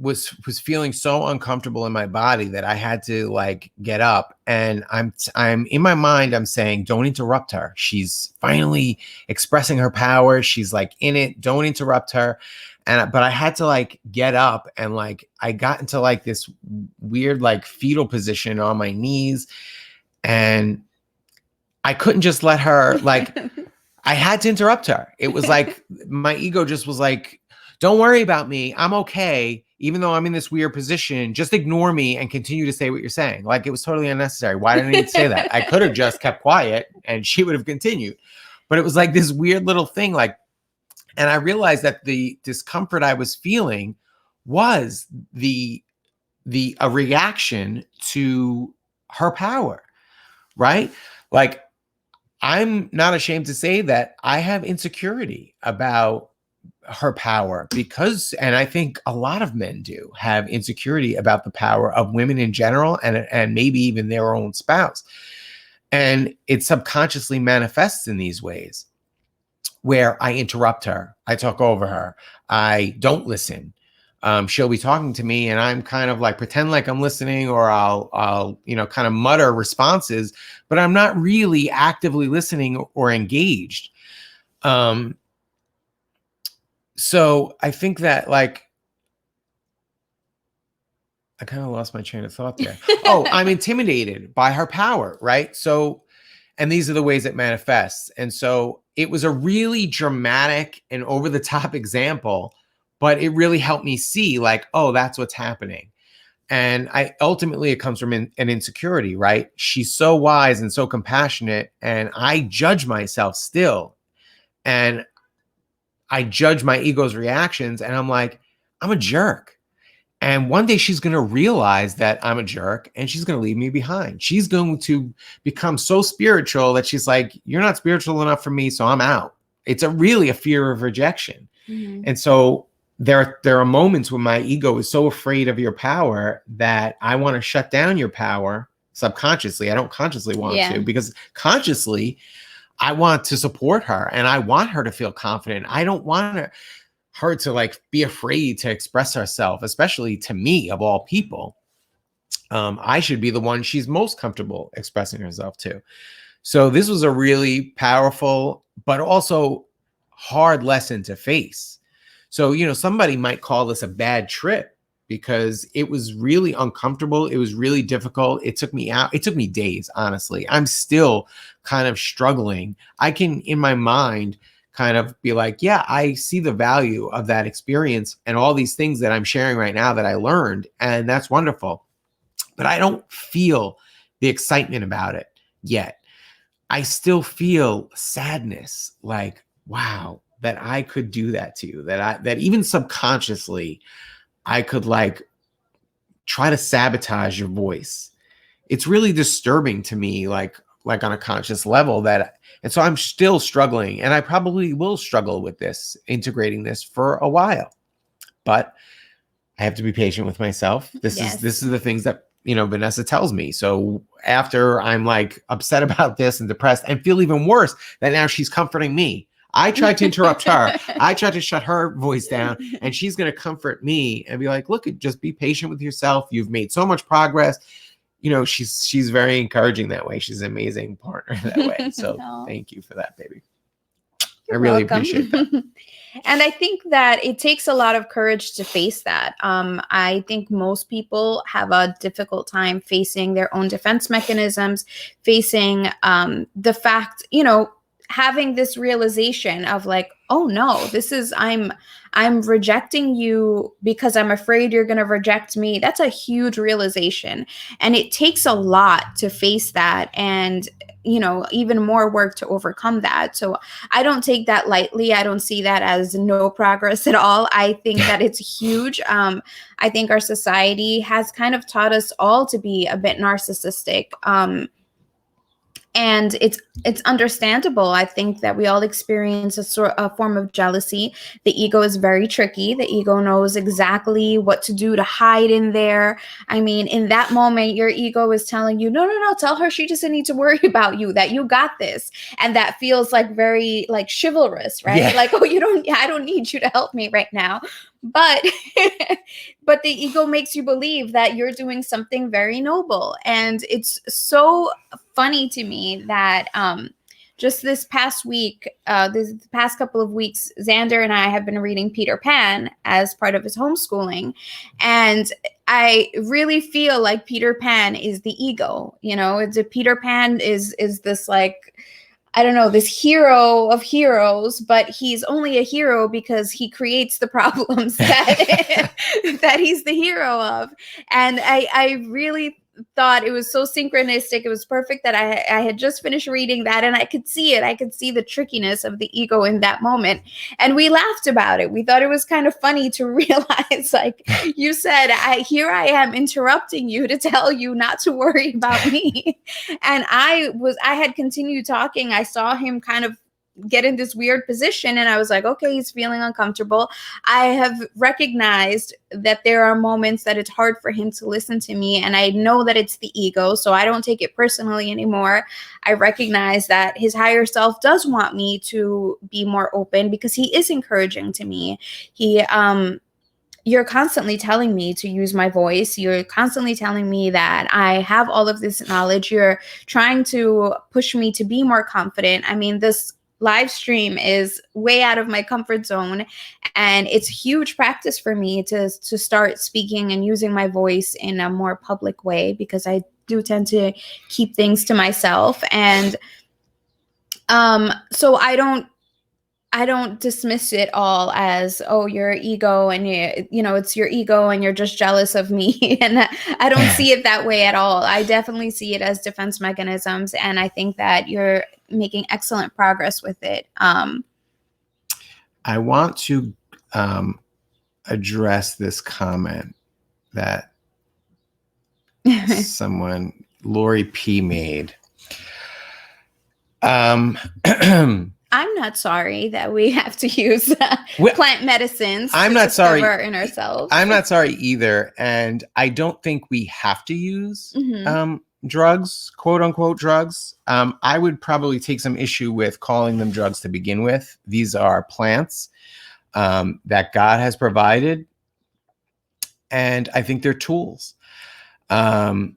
was feeling so uncomfortable in my body that I had to like get up, and I'm in my mind, I'm saying, don't interrupt her. She's finally expressing her power. She's like in it. Don't interrupt her. But I had to like get up, and like I got into like this weird like fetal position on my knees, and I couldn't just let her like, I had to interrupt her. It was like my ego just was like, don't worry about me. I'm okay. Even though I'm in this weird position, just ignore me and continue to say what you're saying. Like it was totally unnecessary. Why didn't I need to say that? I could have just kept quiet and she would have continued. But it was like this weird little thing. Like And I realized that the discomfort I was feeling was a reaction to her power, right? Like, I'm not ashamed to say that I have insecurity about her power because, and I think a lot of men do have insecurity about the power of women in general, and maybe even their own spouse. And it subconsciously manifests in these ways where I interrupt her, I talk over her, I don't listen. She'll be talking to me and I'm kind of like pretend like I'm listening, or I'll kind of mutter responses, but I'm not really actively listening or engaged. So I think that, like, I kind of lost my train of thought there. Oh, I'm intimidated by her power, right? So, and these are the ways it manifests. And so it was a really dramatic and over the top example, but it really helped me see, like, oh, that's what's happening. And ultimately it comes from an insecurity, right? She's so wise and so compassionate, and I judge myself still. And I judge my ego's reactions, and I'm like, I'm a jerk. And one day she's going to realize that I'm a jerk, and she's going to leave me behind. She's going to become so spiritual that she's like, you're not spiritual enough for me, so I'm out. It's really a fear of rejection. Mm-hmm. And so there are moments when my ego is so afraid of your power that I want to shut down your power subconsciously. I don't consciously want to, because consciously I want to support her and I want her to feel confident. I don't want her to like be afraid to express herself, especially to me of all people. I should be the one she's most comfortable expressing herself to. So this was a really powerful, but also hard lesson to face. So, somebody might call this a bad trip because it was really uncomfortable. It was really difficult. It took me out. It took me days, honestly. I'm still kind of struggling. I can, in my mind, kind of be like, yeah, I see the value of that experience and all these things that I'm sharing right now that I learned. And that's wonderful. But I don't feel the excitement about it yet. I still feel sadness, like, wow, that I could do that to you, that even subconsciously I could like try to sabotage your voice. It's really disturbing to me, like on a conscious level, and so I'm still struggling, and I probably will struggle with this, integrating this for a while, but I have to be patient with myself. This is the things that, Vanessa tells me. So after I'm like upset about this and depressed and feel even worse that now she's comforting me. I tried to interrupt her. I tried to shut her voice down, and she's going to comfort me and be like, look, just be patient with yourself. You've made so much progress. She's very encouraging that way. She's an amazing partner that way. So Thank you for that, baby. You're I really welcome. appreciate that. And I think that it takes a lot of courage to face that. I think most people have a difficult time facing their own defense mechanisms, facing the fact, having this realization of like, oh no, I'm rejecting you because I'm afraid you're going to reject me. That's a huge realization. And it takes a lot to face that, and, even more work to overcome that. So I don't take that lightly. I don't see that as no progress at all. I think that it's huge. I think our society has kind of taught us all to be a bit narcissistic. And it's understandable. I think that we all experience a form of jealousy. The ego is very tricky. The ego knows exactly what to do to hide in there. I mean, in that moment, your ego is telling you, no, tell her she doesn't need to worry about you, that you got this. And that feels like very like chivalrous, right? Yeah. Like, oh, I don't need you to help me right now. But the ego makes you believe that you're doing something very noble. And it's so funny to me that just this past week, this past couple of weeks, Xander and I have been reading Peter Pan as part of his homeschooling. And I really feel like Peter Pan is the ego. Peter Pan is this like, I don't know, this hero of heroes, but he's only a hero because he creates the problems that he's the hero of. And I really thought it was so synchronistic. It was perfect that I had just finished reading that, and I could see it. I could see the trickiness of the ego in that moment. And we laughed about it. We thought it was kind of funny to realize, like you said, here I am interrupting you to tell you not to worry about me. And I had continued talking. I saw him kind of get in this weird position, and I was like, okay, he's feeling uncomfortable. I have recognized that there are moments that it's hard for him to listen to me, and I know that it's the ego, so I don't take it personally anymore. I recognize that his higher self does want me to be more open, because he is encouraging to me. You're constantly telling me to use my voice. You're constantly telling me that I have all of this knowledge. You're trying to push me to be more confident. I mean, this live stream is way out of my comfort zone, and it's huge practice for me to start speaking and using my voice in a more public way, because I do tend to keep things to myself. And so I don't dismiss it all as, oh, your ego, and it's your ego and you're just jealous of me. And I don't see it that way at all. I definitely see it as defense mechanisms. And I think that you're making excellent progress with it. I want to address this comment that someone, Lori P, made. I'm not sorry that we have to use plant medicines I'm to not discover sorry. our inner selves. I'm not sorry either. And I don't think we have to use drugs, quote unquote drugs. I would probably take some issue with calling them drugs to begin with. These are plants that God has provided. And I think they're tools. I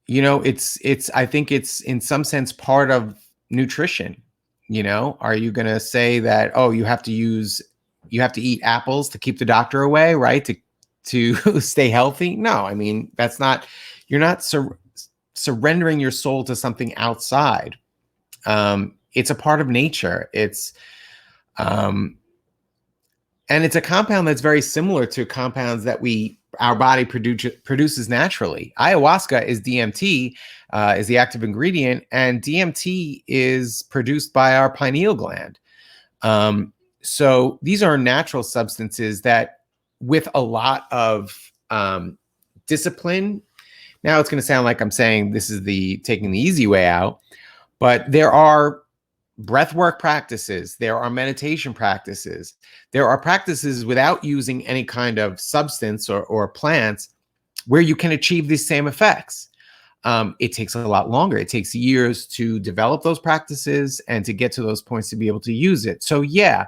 think it's in some sense part of nutrition. Are you going to say that, oh, you have to eat apples to keep the doctor away, right? To stay healthy? No, I mean, that's not, you're not surrendering your soul to something outside. It's a part of nature. And it's a compound that's very similar to compounds that our body produces naturally. Ayahuasca is DMT, is the active ingredient, and DMT is produced by our pineal gland. So these are natural substances that, with a lot of discipline, now it's going to sound like I'm saying this is taking the easy way out, but there are breathwork practices, there are meditation practices, there are practices without using any kind of substance or plants where you can achieve these same effects. It takes a lot longer. It takes years to develop those practices and to get to those points to be able to use it. So yeah,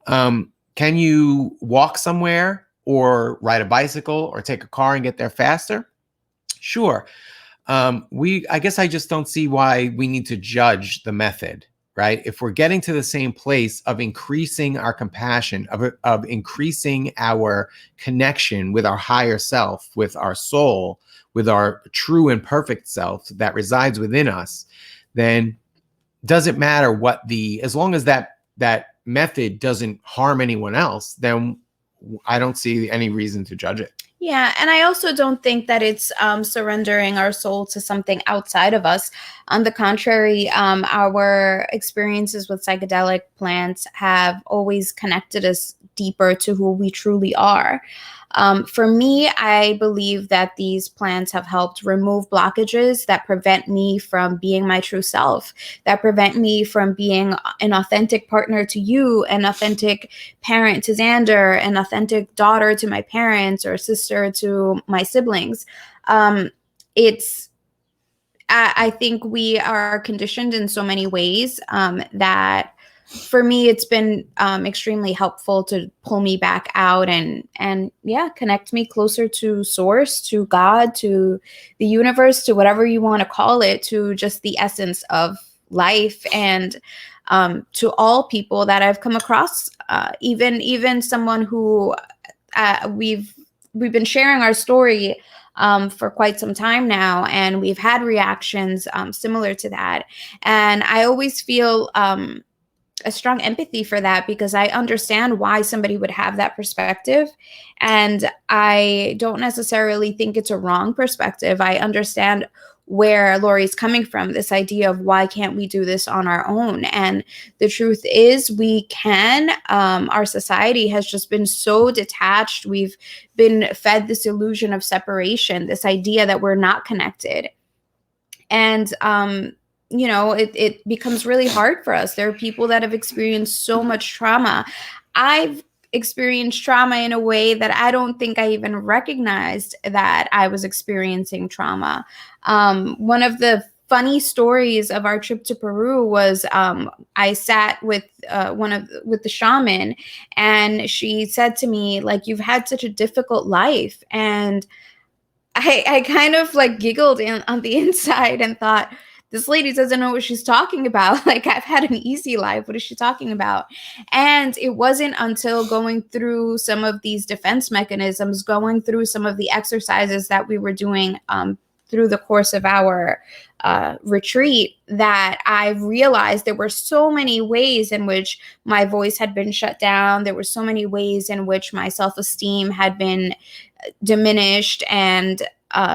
can you walk somewhere or ride a bicycle or take a car and get there faster? Sure. I guess I just don't see why we need to judge the method. Right? If we're getting to the same place of increasing our compassion, of increasing our connection with our higher self, with our soul, with our true and perfect self that resides within us, then doesn't matter as long as that method doesn't harm anyone else, then I don't see any reason to judge it. Yeah, and I also don't think that it's surrendering our soul to something outside of us. On the contrary, our experiences with psychedelic plants have always connected us deeper to who we truly are. For me, I believe that these plants have helped remove blockages that prevent me from being my true self, that prevent me from being an authentic partner to you, an authentic parent to Xander, an authentic daughter to my parents, or sister to my siblings. I think we are conditioned in so many ways that for me, it's been extremely helpful to pull me back out and connect me closer to source, to God, to the universe, to whatever you want to call it, to just the essence of life, and to all people that I've come across, even someone who we've been sharing our story for quite some time now, and we've had reactions similar to that. And I always feel a strong empathy for that, because I understand why somebody would have that perspective. And I don't necessarily think it's a wrong perspective. I understand where Lori's coming from, this idea of why can't we do this on our own? And the truth is we can. Our society has just been so detached. We've been fed this illusion of separation, this idea that we're not connected. And, you know, it becomes really hard for us. There are people that have experienced so much trauma. I've experienced trauma in a way that I don't think I even recognized that I was experiencing trauma. One of the funny stories of our trip to Peru was I sat with with the shaman, and she said to me, like, you've had such a difficult life. And I kind of like giggled on the inside and thought, this lady doesn't know what she's talking about. Like, I've had an easy life. What is she talking about? And it wasn't until going through some of these defense mechanisms, going through some of the exercises that we were doing through the course of our retreat, that I realized there were so many ways in which my voice had been shut down. There were so many ways in which my self-esteem had been diminished and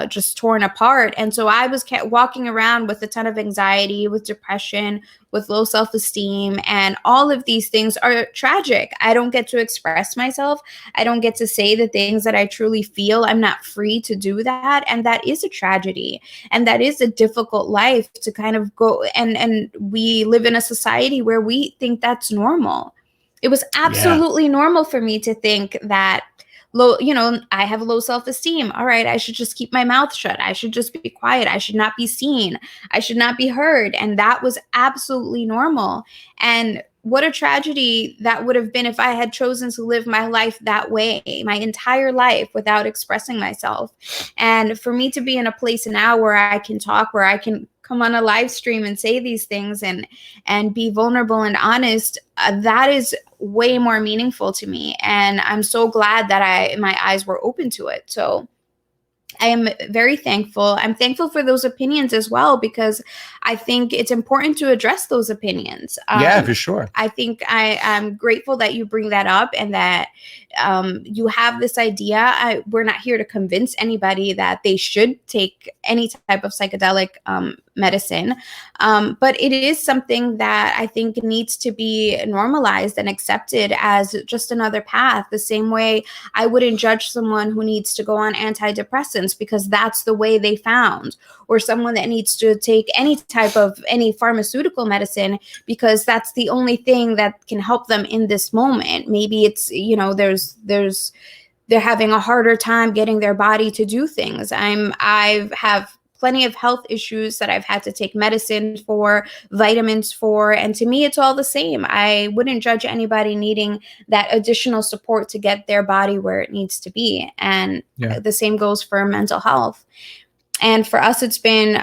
just torn apart. And so I was walking around with a ton of anxiety, with depression, with low self-esteem, and all of these things are tragic. I don't get to express myself. I don't get to say the things that I truly feel. I'm not free to do that. And that is a tragedy. And that is a difficult life to kind of go. And we live in a society where we think that's normal. It was absolutely normal for me to think that I have low self-esteem. All right, I should just keep my mouth shut. I should just be quiet. I should not be seen. I should not be heard. And that was absolutely normal. And what a tragedy that would have been if I had chosen to live my life that way, my entire life, without expressing myself. And for me to be in a place now where I can talk, where I can come on a live stream and say these things and be vulnerable and honest, that is way more meaningful to me. And I'm so glad that my eyes were open to it. So I am very thankful. I'm thankful for those opinions as well, because I think it's important to address those opinions. Yeah, for sure. I think I'm grateful that you bring that up, and that you have this idea. We're not here to convince anybody that they should take any type of psychedelic medicine. But it is something that I think needs to be normalized and accepted as just another path. The same way I wouldn't judge someone who needs to go on antidepressants because that's the way they found, or someone that needs to take any pharmaceutical medicine because that's the only thing that can help them in this moment. Maybe it's, they're having a harder time getting their body to do things. I have plenty of health issues that I've had to take medicine for, vitamins for, and to me, it's all the same. I wouldn't judge anybody needing that additional support to get their body where it needs to be. And the same goes for mental health. And for us, it's been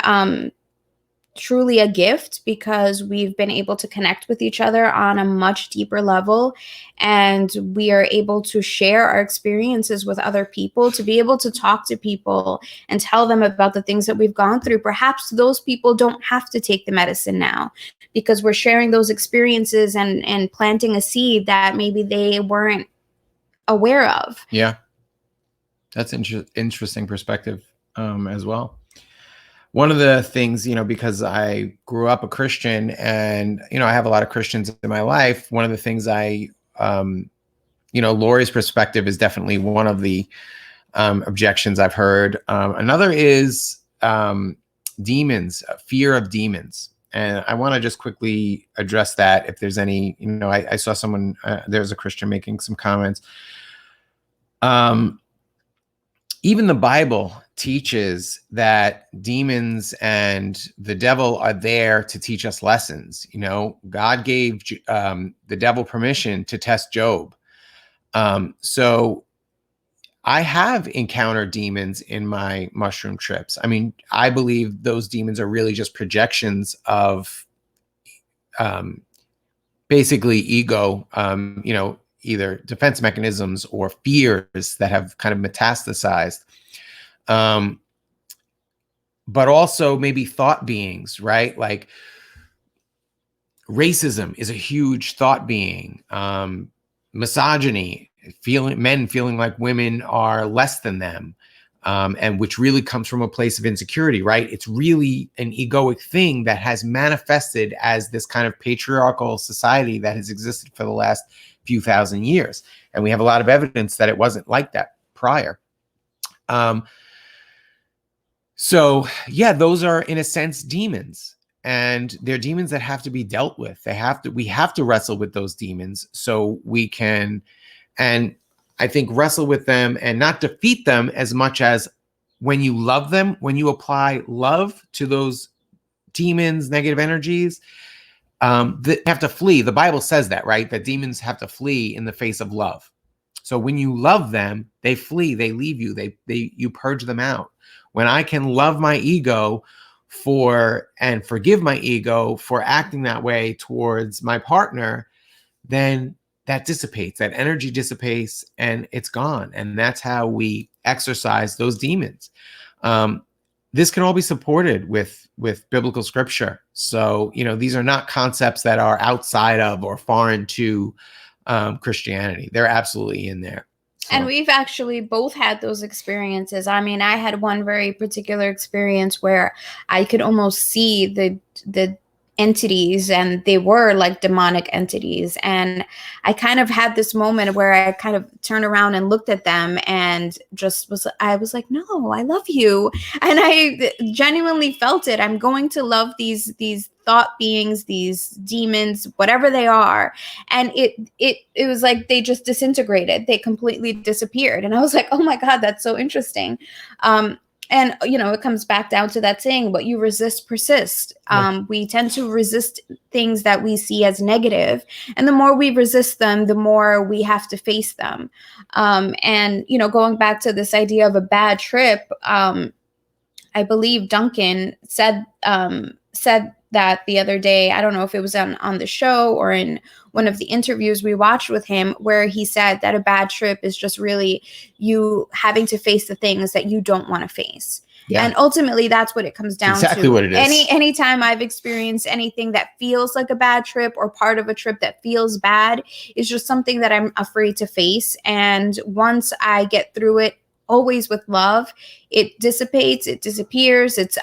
truly a gift, because we've been able to connect with each other on a much deeper level, and we are able to share our experiences with other people, to be able to talk to people and tell them about the things that we've gone through. Perhaps those people don't have to take the medicine now, because we're sharing those experiences and planting a seed that maybe they weren't aware of. Yeah, that's interesting perspective as well. One of the things, because I grew up a Christian, and, I have a lot of Christians in my life. One of the things Lori's perspective is definitely one of the objections I've heard. Another is demons, fear of demons. And I want to just quickly address that. If there's any, I saw someone, there's a Christian making some comments. Even the Bible teaches that demons and the devil are there to teach us lessons. God gave the devil permission to test Job. So I have encountered demons in my mushroom trips. I mean, I believe those demons are really just projections of basically ego, either defense mechanisms or fears that have kind of metastasized. But also maybe thought beings, right? Like Racism is a huge thought being. Misogyny, men feeling like women are less than them, and which really comes from a place of insecurity, right? It's really an egoic thing that has manifested as this kind of patriarchal society that has existed for the last few thousand years. And we have a lot of evidence that it wasn't like that prior. So yeah, those are in a sense demons. And they're demons that have to be dealt with. We have to wrestle with those demons so we can, and I think wrestle with them and not defeat them as much as when you love them, when you apply love to those demons, negative energies, they have to flee. The Bible says that, right? That demons have to flee in the face of love. So when you love them, they flee, they leave you, you purge them out. When I can love my ego and forgive my ego for acting that way towards my partner, then that dissipates, that energy dissipates, and it's gone. And that's how we exorcise those demons. This can all be supported with biblical scripture. So, these are not concepts that are outside of or foreign to Christianity. They're absolutely in there. So. And we've actually both had those experiences. I mean, I had one very particular experience where I could almost see the entities, and they were like demonic entities. And I kind of had this moment where I kind of turned around and looked at them and I was like, no, I love you. And I genuinely felt it. I'm going to love these thought beings, these demons, whatever they are. And it was like they just disintegrated. They completely disappeared. And I was like, oh my God, that's so interesting. And, it comes back down to that saying, what you resist persists. We tend to resist things that we see as negative. And the more we resist them, the more we have to face them. And, going back to this idea of a bad trip, I believe Duncan said that the other day. I don't know if it was on the show or in one of the interviews we watched with him, where he said that a bad trip is just really you having to face the things that you don't want to face. Yeah. And ultimately, that's what it comes down to. Exactly what it is. Anytime I've experienced anything that feels like a bad trip or part of a trip that feels bad is just something that I'm afraid to face. And once I get through it, always with love, it dissipates, it disappears. It's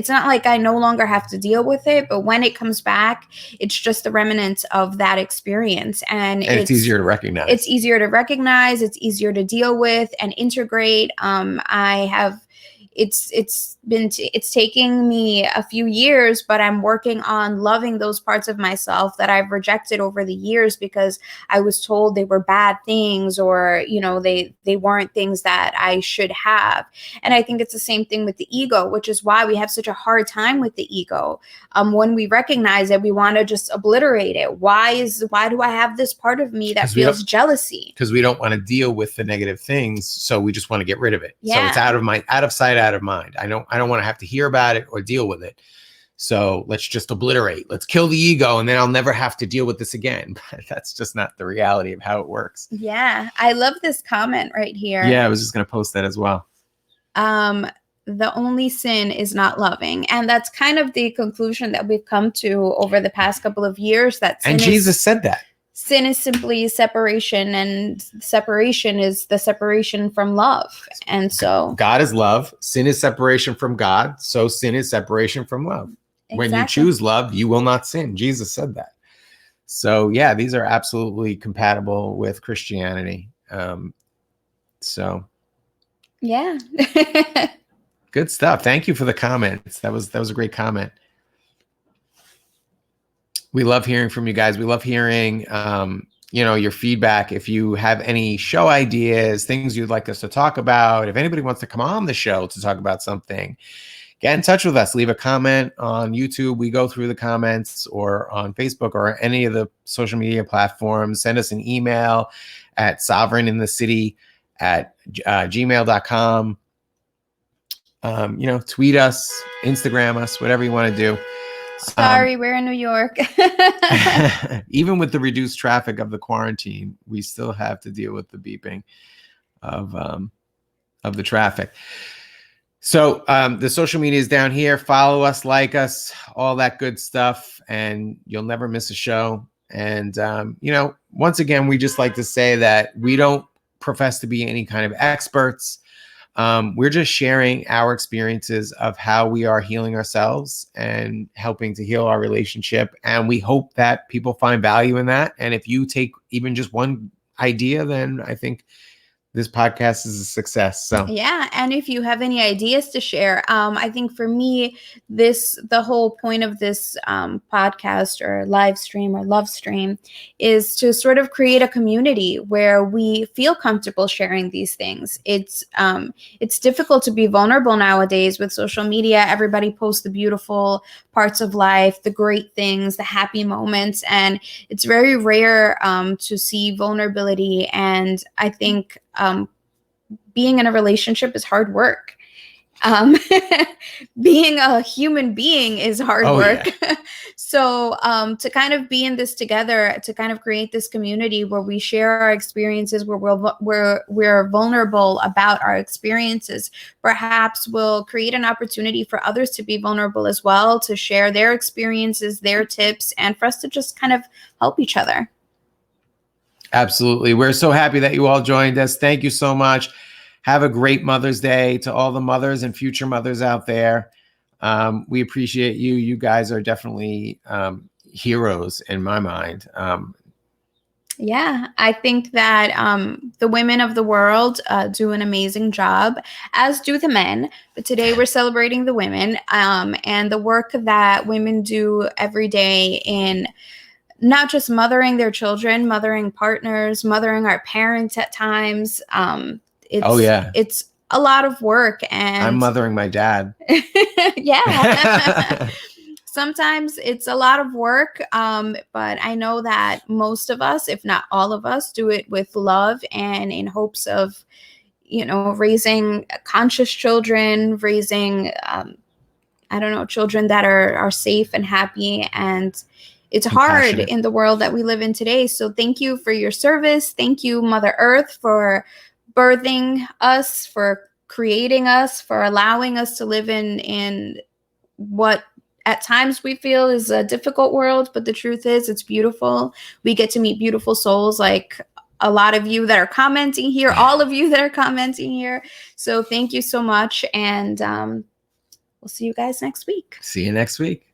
not like I no longer have to deal with it, but when it comes back, it's just the remnants of that experience. And it's easier to recognize. It's easier to recognize. It's easier to deal with and integrate. It's taking me a few years, but I'm working on loving those parts of myself that I've rejected over the years because I was told they were bad things, or, they weren't things that I should have. And I think it's the same thing with the ego, which is why we have such a hard time with the ego. When we recognize it, we want to just obliterate it. Why do I have this part of me that feels jealousy? Because we don't want to deal with the negative things. So we just want to get rid of it. Yeah. So it's out of sight, out of mind. I don't want to have to hear about it or deal with it. So let's just obliterate. Let's kill the ego, and then I'll never have to deal with this again. But that's just not the reality of how it works. Yeah. I love this comment right here. Yeah, I was just going to post that as well. The only sin is not loving. And that's kind of the conclusion that we've come to over the past couple of years. And Jesus said that. Sin is simply separation, and separation is the separation from love. And so God is love. Sin is separation from God. So sin is separation from love. Exactly. When you choose love, you will not sin. Jesus said that. So yeah, these are absolutely compatible with Christianity. So yeah. Good stuff. Thank you for the comments. That was a great comment. We love hearing from you guys. We love hearing, your feedback. If you have any show ideas, things you'd like us to talk about, if anybody wants to come on the show to talk about something, get in touch with us. Leave a comment on YouTube. We go through the comments, or on Facebook or any of the social media platforms. Send us an email at sovereigninthecity@gmail.com. Tweet us, Instagram us, whatever you want to do. Sorry, we're in New York. Even with the reduced traffic of the quarantine, we still have to deal with the beeping of the traffic. So the social media is down here. Follow us, like us, all that good stuff, and you'll never miss a show. And, once again, we just like to say that we don't profess to be any kind of experts. We're just sharing our experiences of how we are healing ourselves and helping to heal our relationship. And we hope that people find value in that. And if you take even just one idea, then I think this podcast is a success. So yeah, and if you have any ideas to share, I think for me, the whole point of this podcast or live stream or love stream is to sort of create a community where we feel comfortable sharing these things. It's difficult to be vulnerable nowadays with social media. Everybody posts the beautiful parts of life, the great things, the happy moments, and it's very rare to see vulnerability. And I think being in a relationship is hard work. Being a human being is hard work. Yeah. So to kind of be in this together, to kind of create this community where we share our experiences, where we're vulnerable about our experiences, perhaps we'll create an opportunity for others to be vulnerable as well, to share their experiences, their tips, and for us to just kind of help each other. Absolutely. We're so happy that you all joined us. Thank you so much. Have a great Mother's Day to all the mothers and future mothers out there. We appreciate you. You guys are definitely heroes in my mind. Yeah, I think that the women of the world do an amazing job, as do the men. But today we're celebrating the women and the work that women do every day in not just mothering their children, mothering partners, mothering our parents at times. It's a lot of work, and I'm mothering my dad. Yeah. Sometimes it's a lot of work, but I know that most of us, if not all of us, do it with love and in hopes of, raising conscious children, raising, children that are safe and happy. And it's hard in the world that we live in today. So thank you for your service. Thank you, Mother Earth, for birthing us, for creating us, for allowing us to live in what at times we feel is a difficult world. But the truth is, it's beautiful. We get to meet beautiful souls like a lot of you that are commenting here, all of you that are commenting here. So thank you so much. And we'll see you guys next week. See you next week.